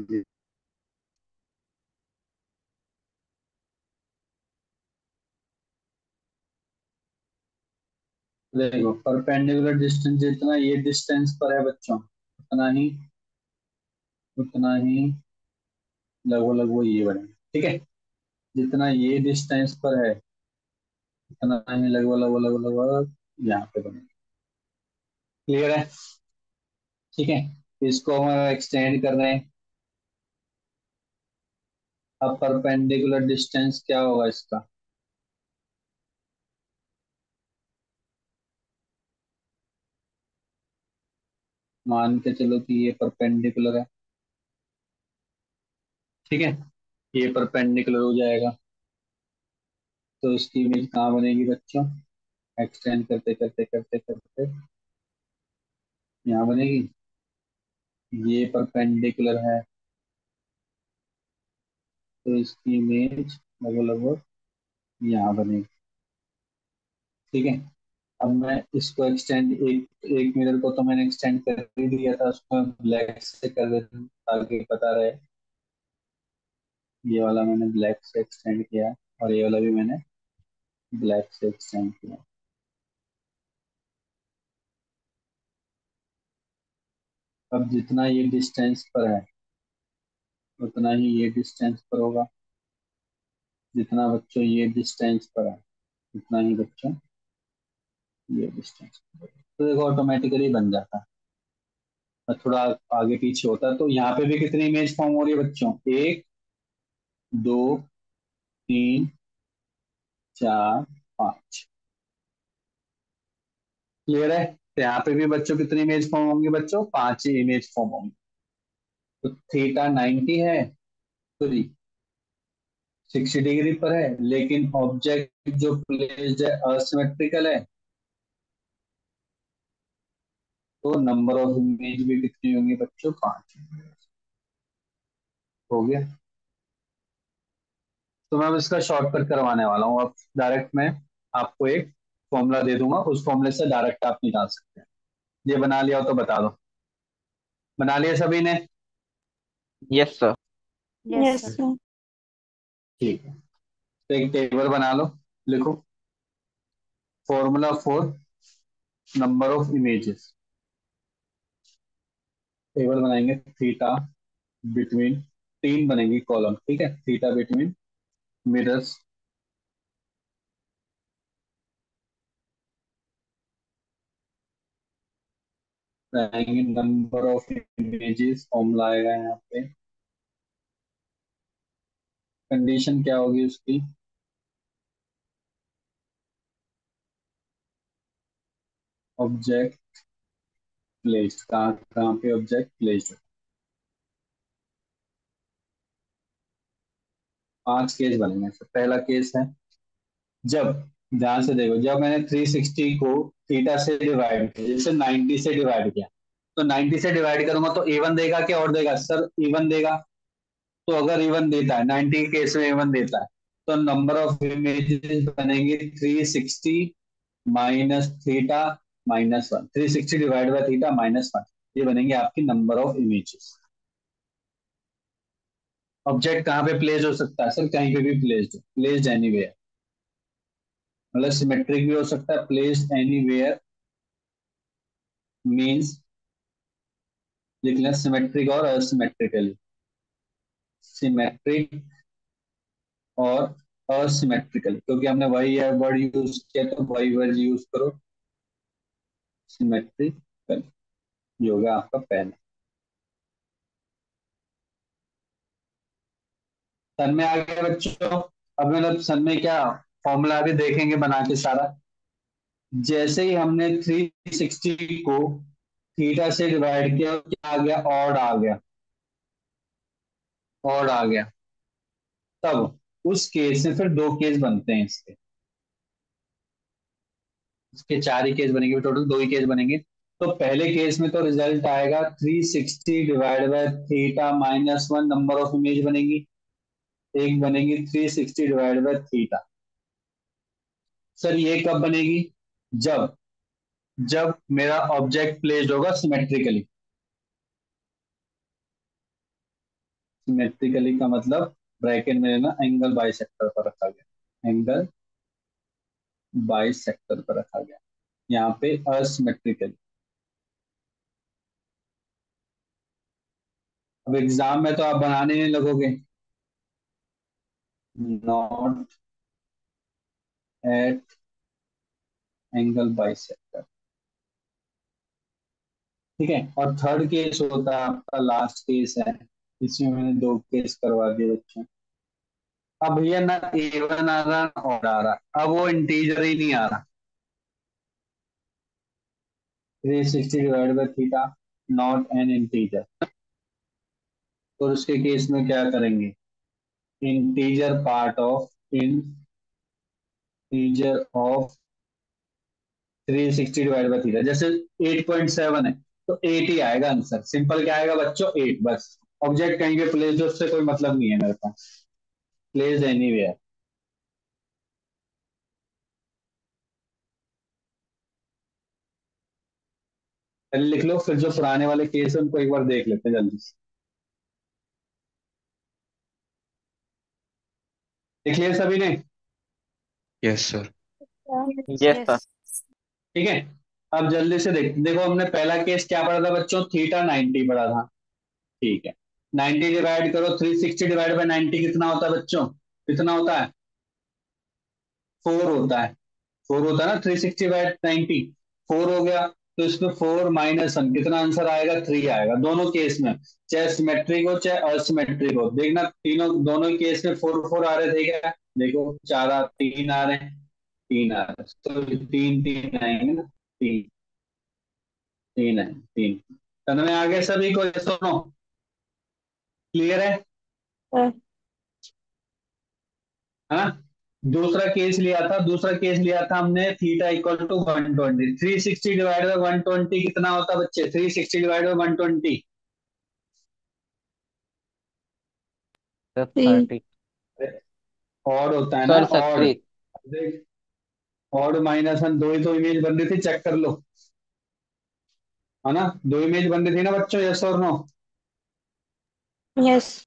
देखो परपेंडिकुलर डिस्टेंस जितना ये डिस्टेंस पर है बच्चों, उतना ही लगभग लगभग ये बनेगा। ठीक है, जितना ये डिस्टेंस पर है उतना ही लगभग लगभग लगभग लगभग यहाँ पे बनेगा। क्लियर है? ठीक है, इसको हम एक्सटेंड कर रहे हैं। अब परपेंडिकुलर डिस्टेंस क्या होगा इसका? मान के चलो कि ये परपेंडिकुलर है। ठीक है, ये परपेंडिकुलर हो जाएगा, तो इसकी इमेज कहाँ बनेगी बच्चों? एक्सटेंड करते करते करते करते यहाँ बनेगी। ये परपेंडिकुलर है, तो इसकी इमेज लगभग लगभग यहाँ बनेगी। ठीक है, अब मैं इसको एक्सटेंड, एक एक मिरर को तो मैंने एक्सटेंड कर ही दिया था, उसको ब्लैक से कर देता हूँ ताकि पता रहे। ये वाला मैंने ब्लैक से एक्सटेंड किया और ये वाला भी मैंने ब्लैक से एक्सटेंड किया। अब जितना ये डिस्टेंस पर है उतना ही ये डिस्टेंस पर होगा। जितना बच्चों ये डिस्टेंस पर है उतना ही बच्चों ये डिस्टेंस पर होगा। तो देखो ऑटोमेटिकली बन जाता है। और थोड़ा आगे पीछे होता है, तो यहाँ पे भी कितनी इमेज फॉर्म हो रही है बच्चों? 1 2 3 4 5। क्लियर है? तो यहाँ पे भी बच्चों कितनी इमेज फॉर्म होंगी बच्चों? 5 ही इमेज फॉर्म होंगी। तो थीटा 90 है, सॉरी 60 डिग्री पर है, लेकिन ऑब्जेक्ट जो प्लेस्ड है असिमेट्रिकल है, तो नंबर ऑफ इमेज भी कितनी होंगी बच्चों? 5। हो गया। तो मैं अब इसका शॉर्टकट करवाने वाला हूँ। अब डायरेक्ट मैं आपको एक फॉर्मूला दे दूंगा, उस फॉर्मूले से डायरेक्ट आप निकाल सकते हैं। ये बना लिया हो तो बता दो। बना लिया सभी ने? Yes sir. Yes yes. Sir. ठीक है, तो एक टेबल बना लो। लिखो formula for number of images. Table बनाएंगे थीटा बिटवीन, 3 बनेंगी कॉलम। ठीक है, थीटा बिटवीन मिरर्स रहेंगे, नंबर ऑफ इमेजेस फॉर्मूला आएगा यहाँ पे। कंडीशन क्या होगी उसकी? ऑब्जेक्ट प्लेस्ड, कहाँ कहाँ पे ऑब्जेक्ट प्लेस्ड? 5 केस बनेंगे। तो पहला केस है जब, ध्यान से देखो, जब मैंने 360 को थीटा से डिवाइड किया, जैसे 90 से डिवाइड किया, तो 90 से डिवाइड करूंगा तो ए वन देगा क्या और देगा? सर ए वन देगा। तो अगर इवन देता है, 90 के केस में इवन देता है, तो नंबर ऑफ इमेजेस बनेंगे 360 minus theta minus 1। 360 divide by theta minus 1, ये बनेंगे आपकी नंबर ऑफ इमेजेस। ऑब्जेक्ट कहाँ पे प्लेस हो सकता है? सर कहीं पे भी प्लेस्ड, प्लेस्ड एनीवेयर, मतलब सिमेट्रिक भी हो सकता है। प्लेस्ड एनीवेयर मीन्स लिख लें सिमेट्रिक और असिमेट्रिकली। सिमेट्रिक और असिमेट्रिकल, क्योंकि हमने वही वर्ड यूज किया तो वही वर्ड यूज करो, सिमेट्रिकल, ये हो गया आपका पहला। सन में आ गया बच्चों। अब मतलब सन में क्या फॉर्मूला भी देखेंगे बना के सारा। जैसे ही हमने 360 को थीटा से डिवाइड किया, क्या आ गया, ऑड आ गया, ऑड आ गया। तब उस केस में फिर दो केस बनते हैं इसके, इसके चार ही केस बनेंगे, टोटल दो ही केस बनेंगे। तो पहले केस में तो रिजल्ट आएगा 360 divide by theta minus one, number of image बनेगी, एक बनेगी 360 डिवाइड बाय थीटा। सर ये कब बनेगी, जब जब मेरा ऑब्जेक्ट प्लेस्ड होगा सिमेट्रिकली। सिमेट्रिकली का मतलब ब्रैकेट में लेना, एंगल बाइसेक्टर पर रखा गया, एंगल बाइसेक्टर पर रखा गया, यहाँ पे असिमेट्रिकली। अब एग्जाम में तो आप बनाने नहीं लगोगे, नॉट एट एंगल बाइसेक्टर, ठीक है। और थर्ड केस होता है आपका, लास्ट केस है, इसमें मैंने दो केस करवा दिए बच्चों। अब भैया ना A1 आ रहा ना और आ रहा, अब वो इंटीजर ही नहीं आ रहा, 360 divide by theta not an integer. तो उसके केस में क्या करेंगे, integer part of, integer of 360 divide by theta, जैसे 8.7 है तो 8 ही आएगा आंसर। सिंपल क्या आएगा बच्चों, 8 बस। ऑब्जेक्ट कहीं पे प्लेस, उससे कोई मतलब नहीं है मेरे पास, प्लेस एनीवेयर। पहले लिख लो, फिर जो पुराने वाले केस है उनको एक बार देख लेते हैं जल्दी से। देख लिया सभी ने, yes sir. Yes sir. Yes. ठीक है। अब जल्दी से देखो, हमने पहला केस क्या पढ़ा था बच्चों, थीटा 90 पढ़ा था, ठीक है। 90 डिवाइड करो 360 डिवाइड बाय 90 कितना होता है बच्चों, कितना होता है, 4 होता है, 4 होता है ना, 360 बाय 90, 4 हो गया। तो इसमें 4 माइनस वन कितना आंसर आएगा, 3 आएगा, दोनों केस में, चाहे सिमेट्रिक हो चाहे असिमेट्रिक हो। देखना तीनों, दोनों ही केस में 4 4 आ रहे थे क्या, देखो 4 3 आ रहे हैं, 3 आ रहे हैं, तो 3 3 आएंगे ना, 3 3 आए, 3। समझ में आ गया सभी को, सुनो, क्लियर सर। है ना। दूसरा केस लिया था, दूसरा केस लिया था हमने, theta equal to 120, 360 divide by 120 कितना होता है बच्चे, 360 divide by 120, sir three. 30। Odd होता है ना, सॉरी सर ऑड। 3। देख, ऑड माइनस वन, दो ही तो इमेज बन रही थी, चेक कर लो, है ना, दो इमेज बन रही थी ना बच्चों, यस और नो। यस।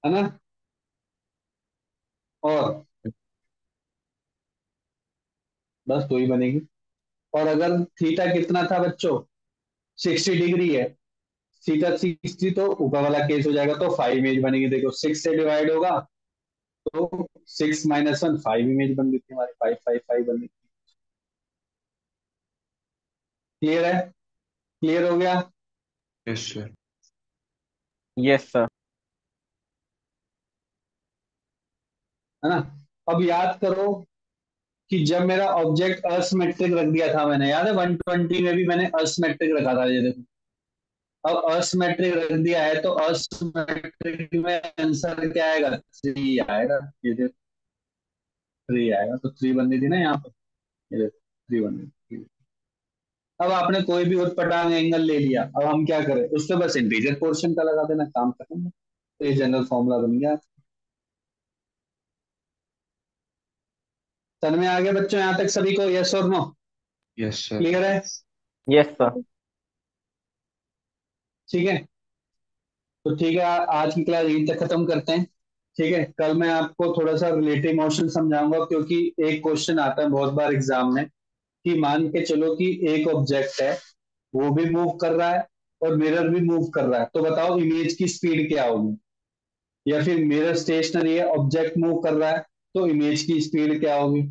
है ना, और बस दो ही बनेगी। और अगर थीटा कितना था बच्चों, 60 डिग्री है, थीटा 60, तो ऊपर वाला केस हो जाएगा, तो 5 इमेज बनेगी। देखो 6 से डिवाइड होगा तो 6 माइनस वन, 5 इमेज बन गई थी हमारी, 5 5 5 बन गई। क्लियर है, क्लियर हो गया, यस सर। Yes sir. है ना। अब याद करो कि जब मेरा ऑब्जेक्ट असिमेट्रिक रख दिया था मैंने, याद है 120 में भी मैंने असिमेट्रिक रखा था, ये देखो। अब असिमेट्रिक रख दिया है तो असिमेट्रिक में आंसर क्या आएगा, 3 आएगा, ये देखो 3 आएगा, तो 3 बन रही थी ना यहाँ पे, ये देखो 3 बन रही थी। अब आपने कोई भी उटपटांग एंगल ले लिया, अब हम क्या करें, उस पर बस इंटीजर पोर्शन का लगा देना, काम खत्म। तो ये जनरल फॉर्मूला बन गया। समझ में आ गया बच्चों यहाँ तक सभी को, यस और नो, यस सर। क्लियर है, यस सर। ठीक है। तो ठीक है, आज की क्लास यहीं तक खत्म करते हैं, ठीक है। कल मैं आपको थोड़ा सा रिलेटिव मोशन समझाऊंगा, क्योंकि एक क्वेश्चन आता है बहुत बार एग्जाम में, कि मान के चलो कि एक ऑब्जेक्ट है, वो भी मूव कर रहा है और मिरर भी मूव कर रहा है, तो बताओ इमेज की स्पीड क्या होगी। या फिर मिरर स्टेशनरी है, ऑब्जेक्ट मूव कर रहा है, तो इमेज की स्पीड क्या होगी।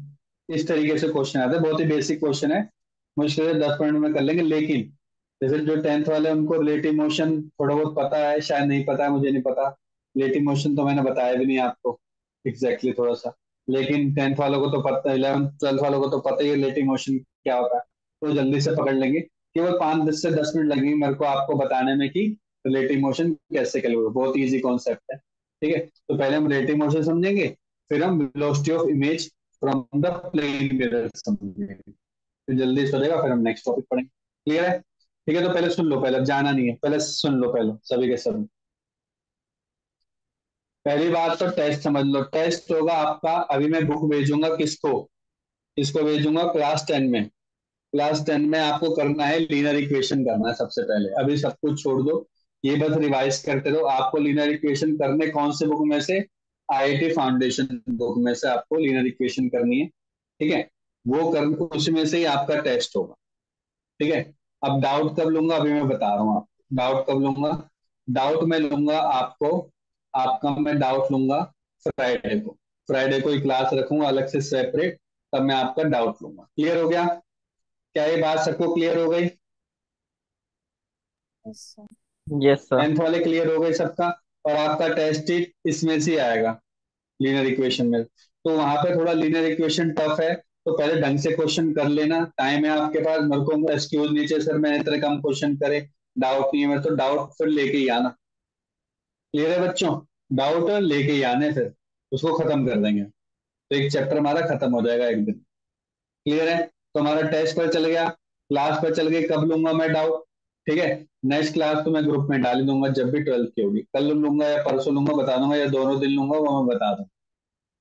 इस तरीके से क्वेश्चन आता है, बहुत ही बेसिक क्वेश्चन है, मुश्किल से 10 मिनट में कर लेंगे। लेकिन जैसे जो 10th वाले हैं, उनको रिलेटिव मोशन थोड़ा बहुत पता है, शायद नहीं पता है, मुझे नहीं पता। रिलेटिव मोशन तो मैंने बताया भी नहीं आपको एग्जैक्टली थोड़ा सा। लेकिन 10th वालों को तो पता, 11th 12th वालों को तो पता ही है रिलेटिव मोशन क्या होता है, तो जल्दी से पकड़ लेंगे। केवल 5 से 10 मिनट लगेंगे मेरे को आपको बताने में कि रिलेटिव मोशन कैसे कैलकुलेट, बहुत ईजी कॉन्सेप्ट है। ठीक है, तो पहले हम रिलेटिव मोशन समझेंगे, फिर हम velocity of image from the plane mirror समझेंगे, फिर जल्दी चलेगा, फिर हम नेक्स्ट टॉपिक पढ़ेंगे। क्लियर है? ठीक है, तो पहले सुन लो, पहले अब जाना नहीं है, पहले सुन लो, पहले सभी के सभी। पहली बात तो टेस्ट समझ लो, टेस्ट होगा आपका, अभी मैं बुक भेजूंगा किसको, किसको भेजूंगा, क्लास 10 में। क्लास 10 में आपको करना है लीनियर इक्वेशन करना है सबसे पहले, अभी सब कुछ छोड़ दो, ये बस रिवाइज करते रहो। आपको लीनियर इक्वेशन करने कौन से बुक में से, आईआईटी फाउंडेशन बुक में से आपको लीनियर इक्वेशन करनी है। ठीक है, वो कर, उसमें से ही आपका टेस्ट होगा। ठीक है, अब डाउट कब लूंगा अभी मैं बता रहा हूँ आपको, डाउट कब लूंगा। डाउट में लूंगा आपको, आपका मैं डाउट लूंगा फ्राइडे को, फ्राइडे को ही क्लास रखूंगा अलग से सेपरेट, तब मैं आपका डाउट लूंगा। क्लियर हो गया? क्या ये बात सबको क्लियर हो गई? Yes sir. Yes sir. 10th वाले क्लियर हो गए सबका? और आपका टेस्ट ही इसमें से आएगा, लीनियर इक्वेशन में। तो वहां पे थोड़ा लीनियर इक्वेशन टफ है, तो पहले ढंग से क्वेश्चन कर लेना, टाइम है आपके पास। मेरे को एक्सक्यूज नीचे सर मैंने इतने कम क्वेश्चन करे, डाउट नहीं है, मैं तो डाउट फिर लेके ही आना। क्लियर है बच्चों? डाउट लेके ही आने, फिर उसको खत्म कर देंगे, तो एक चैप्टर हमारा खत्म हो जाएगा एक दिन। क्लियर है? तो हमारा टेस्ट पर चल गया, क्लास पर चल गई, कब लूंगा मैं डाउट। ठीक है, नेक्स्ट क्लास तो मैं ग्रुप में डाल ही दूंगा, जब भी 12th की होगी, कल लूंगा या परसों लूंगा बता दूंगा, या दोनों दिन लूंगा वो मैं बता दूंगा।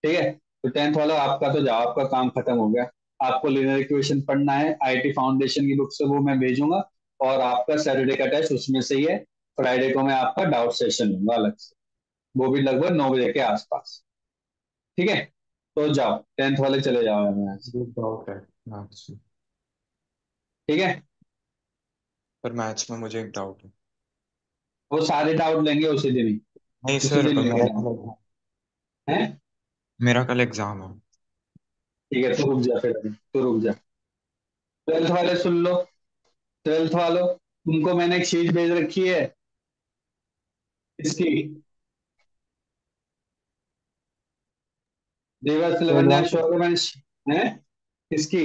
ठीक है, तो 10th वाला आपका तो जाओ, आपका काम खत्म हो गया। आपको लीनियर इक्वेशन पढ़ना है, आईटी फाउंडेशन की बुक से, वो मैं भेजूंगा। और आपका सैटरडे का टेस्ट उसमें से ही है। फ्राइडे को मैं आपका डाउट सेशन लूंगा अलग से, वो भी लगभग 9 बजे के आसपास। ठीक है, तो जाओ 10th वाले चले जाओ यहाँ से। मुझे डाउट है मैथ्स में। ठीक है, पर मैथ्स में मुझे एक डाउट है। वो सारे डाउट लेंगे उसी दिन ही, नहीं उसी सर, दिन लेंगे मेरा डाउट। कल है? मेरा कल एग्जाम है। ठीक है, तो रुक जा, फिर अभी तो रुक जा। 12th वाले सुन लो, 12th वालों, तुमको मैंने एक शीट भेज रखी है इसकी, देवर्स लवन्या एडवांस शोरवंश है इसकी।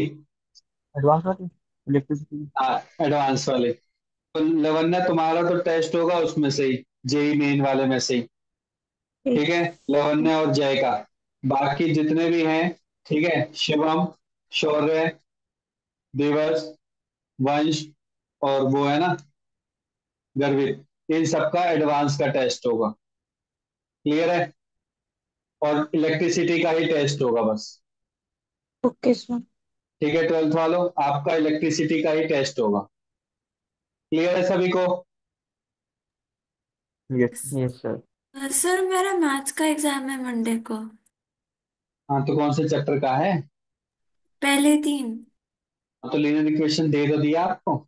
एडवांस वाली इलेक्ट्रिसिटी। हाँ, एडवांस वाले। तो लवन्या तुम्हारा तो टेस्ट होगा उसमें से ही, जेई मेन वाले में से ही। ठीक ठीक है, लवन्या और जय का, बाकी जितने भी हैं, ठीक है, शिवम, शौर्य, दिवस, वंश, और वो है ना गर्वित, इन सबका एडवांस का टेस्ट होगा। क्लियर है? और इलेक्ट्रिसिटी का ही टेस्ट होगा बस। Okay sir. ठीक है, 12th वालों, आपका इलेक्ट्रिसिटी का ही टेस्ट होगा। क्लियर है सभी को? Yes yes sir. सर मेरा मैथ्स का एग्जाम है मंडे को। हाँ, तो कौन से चैप्टर का है? पहले 3। हाँ, तो लीनियर इक्वेशन दे तो दिया आपको।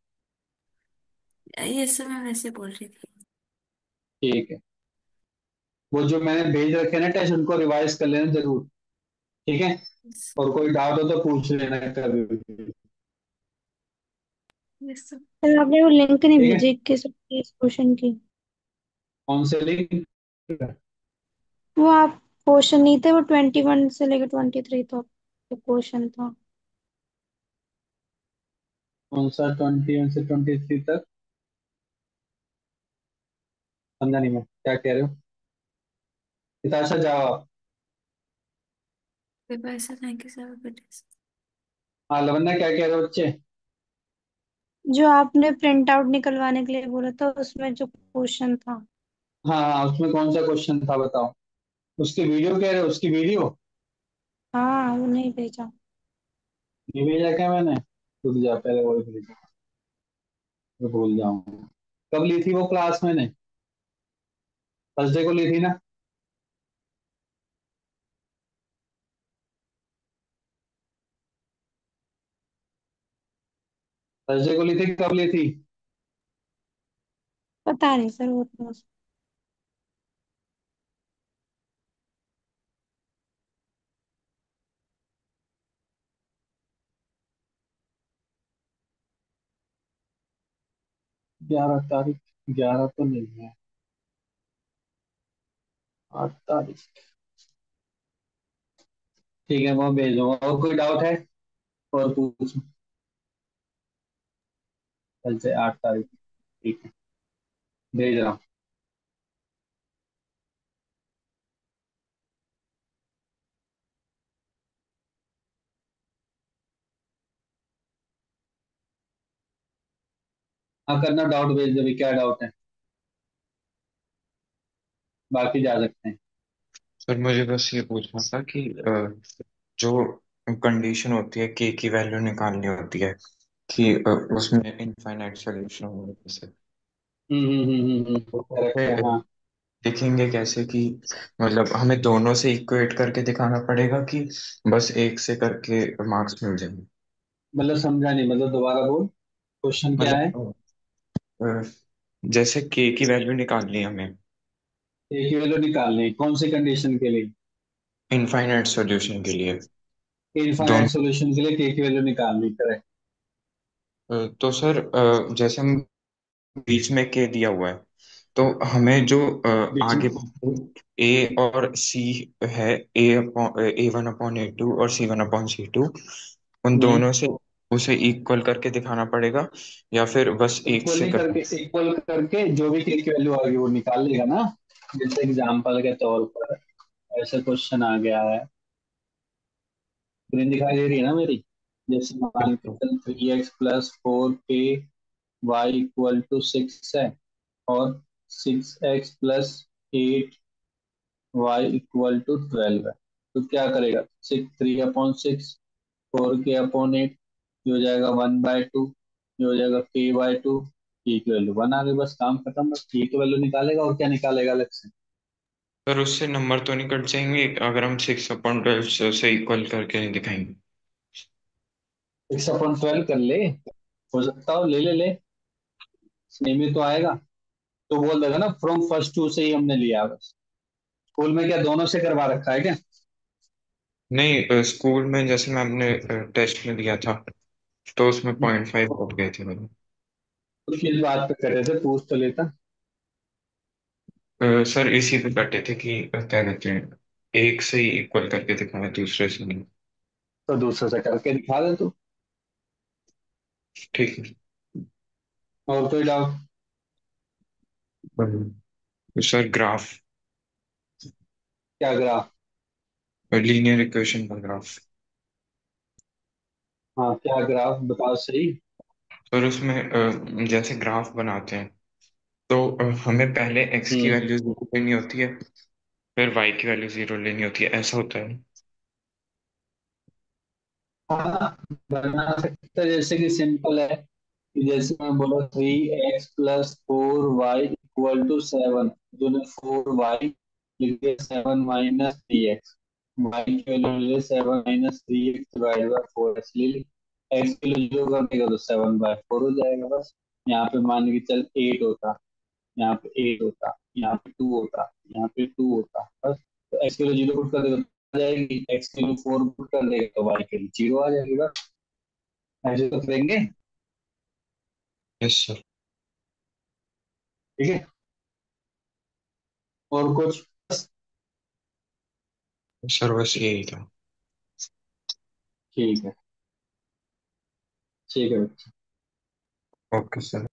ये सर मैं वैसे बोल रही थी। ठीक है, वो जो मैंने भेज रखे ना टेस्ट, उनको रिवाइज कर लेना जरूर। ठीक है, और कोई डाउट हो तो पूछ लेना कभी भी। Yes sir. सर आपने वो लिंक नहीं ठीक है, भेजी किस इस क्वेश्चन की? कौन से लिंक? वो आप क्वेश्चन नहीं थे, वो 21 से लेकर 23 तक क्वेश्चन था। कौन सा 21 से 23 तक? समझा नहीं मैं, क्या कह रहे हो? हिताशा जाओ आप। Paper sir, thank you sir. हाँ लवन्या, क्या कह रहे हो बच्चे? जो आपने प्रिंट आउट निकलवाने के लिए बोला था, उसमें जो क्वेश्चन था। हाँ हाँ, उसमें कौन सा क्वेश्चन था बताओ। उसकी वीडियो कह रहे हो, उसकी वीडियो? हाँ वो नहीं भेजा। ये भेजा क्या मैंने? रुक जा, पहले वही भेजा, मैं भूल जाऊंगा। कब ली थी वो क्लास मैंने? थर्सडे को ली थी ना? थर्सडे को ली थी, कब ली थी? पता नहीं सर वो तो। 11 तारीख, 11 तो नहीं है, 8 तारीख। ठीक है, मैं भेज दूंगा। और कोई डाउट है? और पूछ। कल से 8 तारीख। ठीक है, भेज रहा हूँ। हाँ, करना, डाउट भेज दे भी, क्या डाउट है? बाकी जा सकते हैं। सर मुझे बस ये पूछना था कि जो कंडीशन होती है के की वैल्यू निकालनी होती है कि उसमें इनफाइनाइट सोल्यूशन होगा जैसे, तो करेक्ट है, कैसे हाँ। देखेंगे कैसे कि मतलब हमें दोनों से इक्वेट करके दिखाना पड़ेगा कि बस एक से करके मार्क्स मिल जाएंगे? मतलब समझा नहीं, मतलब दोबारा बोल, क्वेश्चन क्या है? मतलब अ, जैसे के की वैल्यू निकालनी है हमें एक की वैल्यू निकालनी है, कौन सी कंडीशन के लिए? इनफाइनाइट सॉल्यूशन के लिए इनफाइनाइट दोनों। सॉल्यूशन के लिए के की वैल्यू निकालनी, करेक्ट। तो सर जैसे हम बीच में के दिया हुआ है, तो हमें जो बीच में। आगे ए और सी है, A/A1/A2 और C1/C2, उन हम्म दोनों से उसे इक्वल करके दिखाना पड़ेगा या फिर बस एक इक्वल से नहीं करके? करके, इक्वल करके जो भी के की वैल्यू आ गई वो निकाल लेगा ना। जैसे एग्जांपल के तौर पर ऐसा क्वेश्चन आ गया है, स्क्रीन दिखाई दे रही है ना मेरी? जैसे मान के चल 3x+4k y = 6 है, और 6x+8y = 12 है। तो क्या करेगा? 3/6, 4k/8, ये हो जाएगा 1/2, ये हो जाएगा k/2, की वैल्यू 1 आ गई, बस काम खत्म। बस की वैल्यू निकालेगा, और क्या निकालेगा अलग से? सर उससे नंबर तो नहीं कट जाएंगे अगर हम 6/12 से इक्वल करके नहीं दिखाएंगे? 6/12 कर ले, हो सकता हो, ले ले ले, सेम ही तो आएगा। तो बोल देगा ना फ्रॉम फर्स्ट टू से ही हमने लिया है बस। स्कूल में क्या दोनों से करवा रखा है क्या? नहीं, स्कूल में जैसे मैम ने टेस्ट में दिया था तो उसमें 0.5 कट गए थे मेरे। तो किस बात पे करे थे, पूछ तो लेता। सर इसी पे कटे थे कि क्या कहते हैं, एक से ही इक्वल करके दिखाया दूसरे से नहीं। तो दूसरे से करके दिखा दे तू। ठीक है। और कोई डाउट? सर ग्राफ, क्या ग्राफ? लीनियर इक्वेशन का ग्राफ। हाँ, क्या ग्राफ बताओ सही। सर उसमें जैसे ग्राफ बनाते हैं तो हमें पहले एक्स की हम्म वैल्यू जीरो लेनी होती है, फिर वाई की वैल्यू जीरो लेनी होती है, ऐसा होता है? हाँ, बना सकते हैं, जैसे कि सिंपल है कि जैसे मैं बोला 3x+4y = 7, तूने 4y लिख दिया, 7 - 3x, y की वैल्यू ले 7 - 3x/4 ले ली। x की वैल्यू जो कर देगा तो 7/4 हो जाएगा बस। यहाँ पे मान के चल 8 होता, यहाँ पे 8 होता, यहाँ पे 2 होता, यहाँ पे 2 होता, बस। तो x की वैल्यू 0 पुट कर देगा तो आ जाएगी, x की वैल्यू 4 पुट कर देगा तो y की वैल्यू 0 आ जाएगी, बस। ऐसे तो करेंगे। Yes sir. ठीक है, और कुछ? सर बस यही था। ठीक है, ठीक है। Okay sir.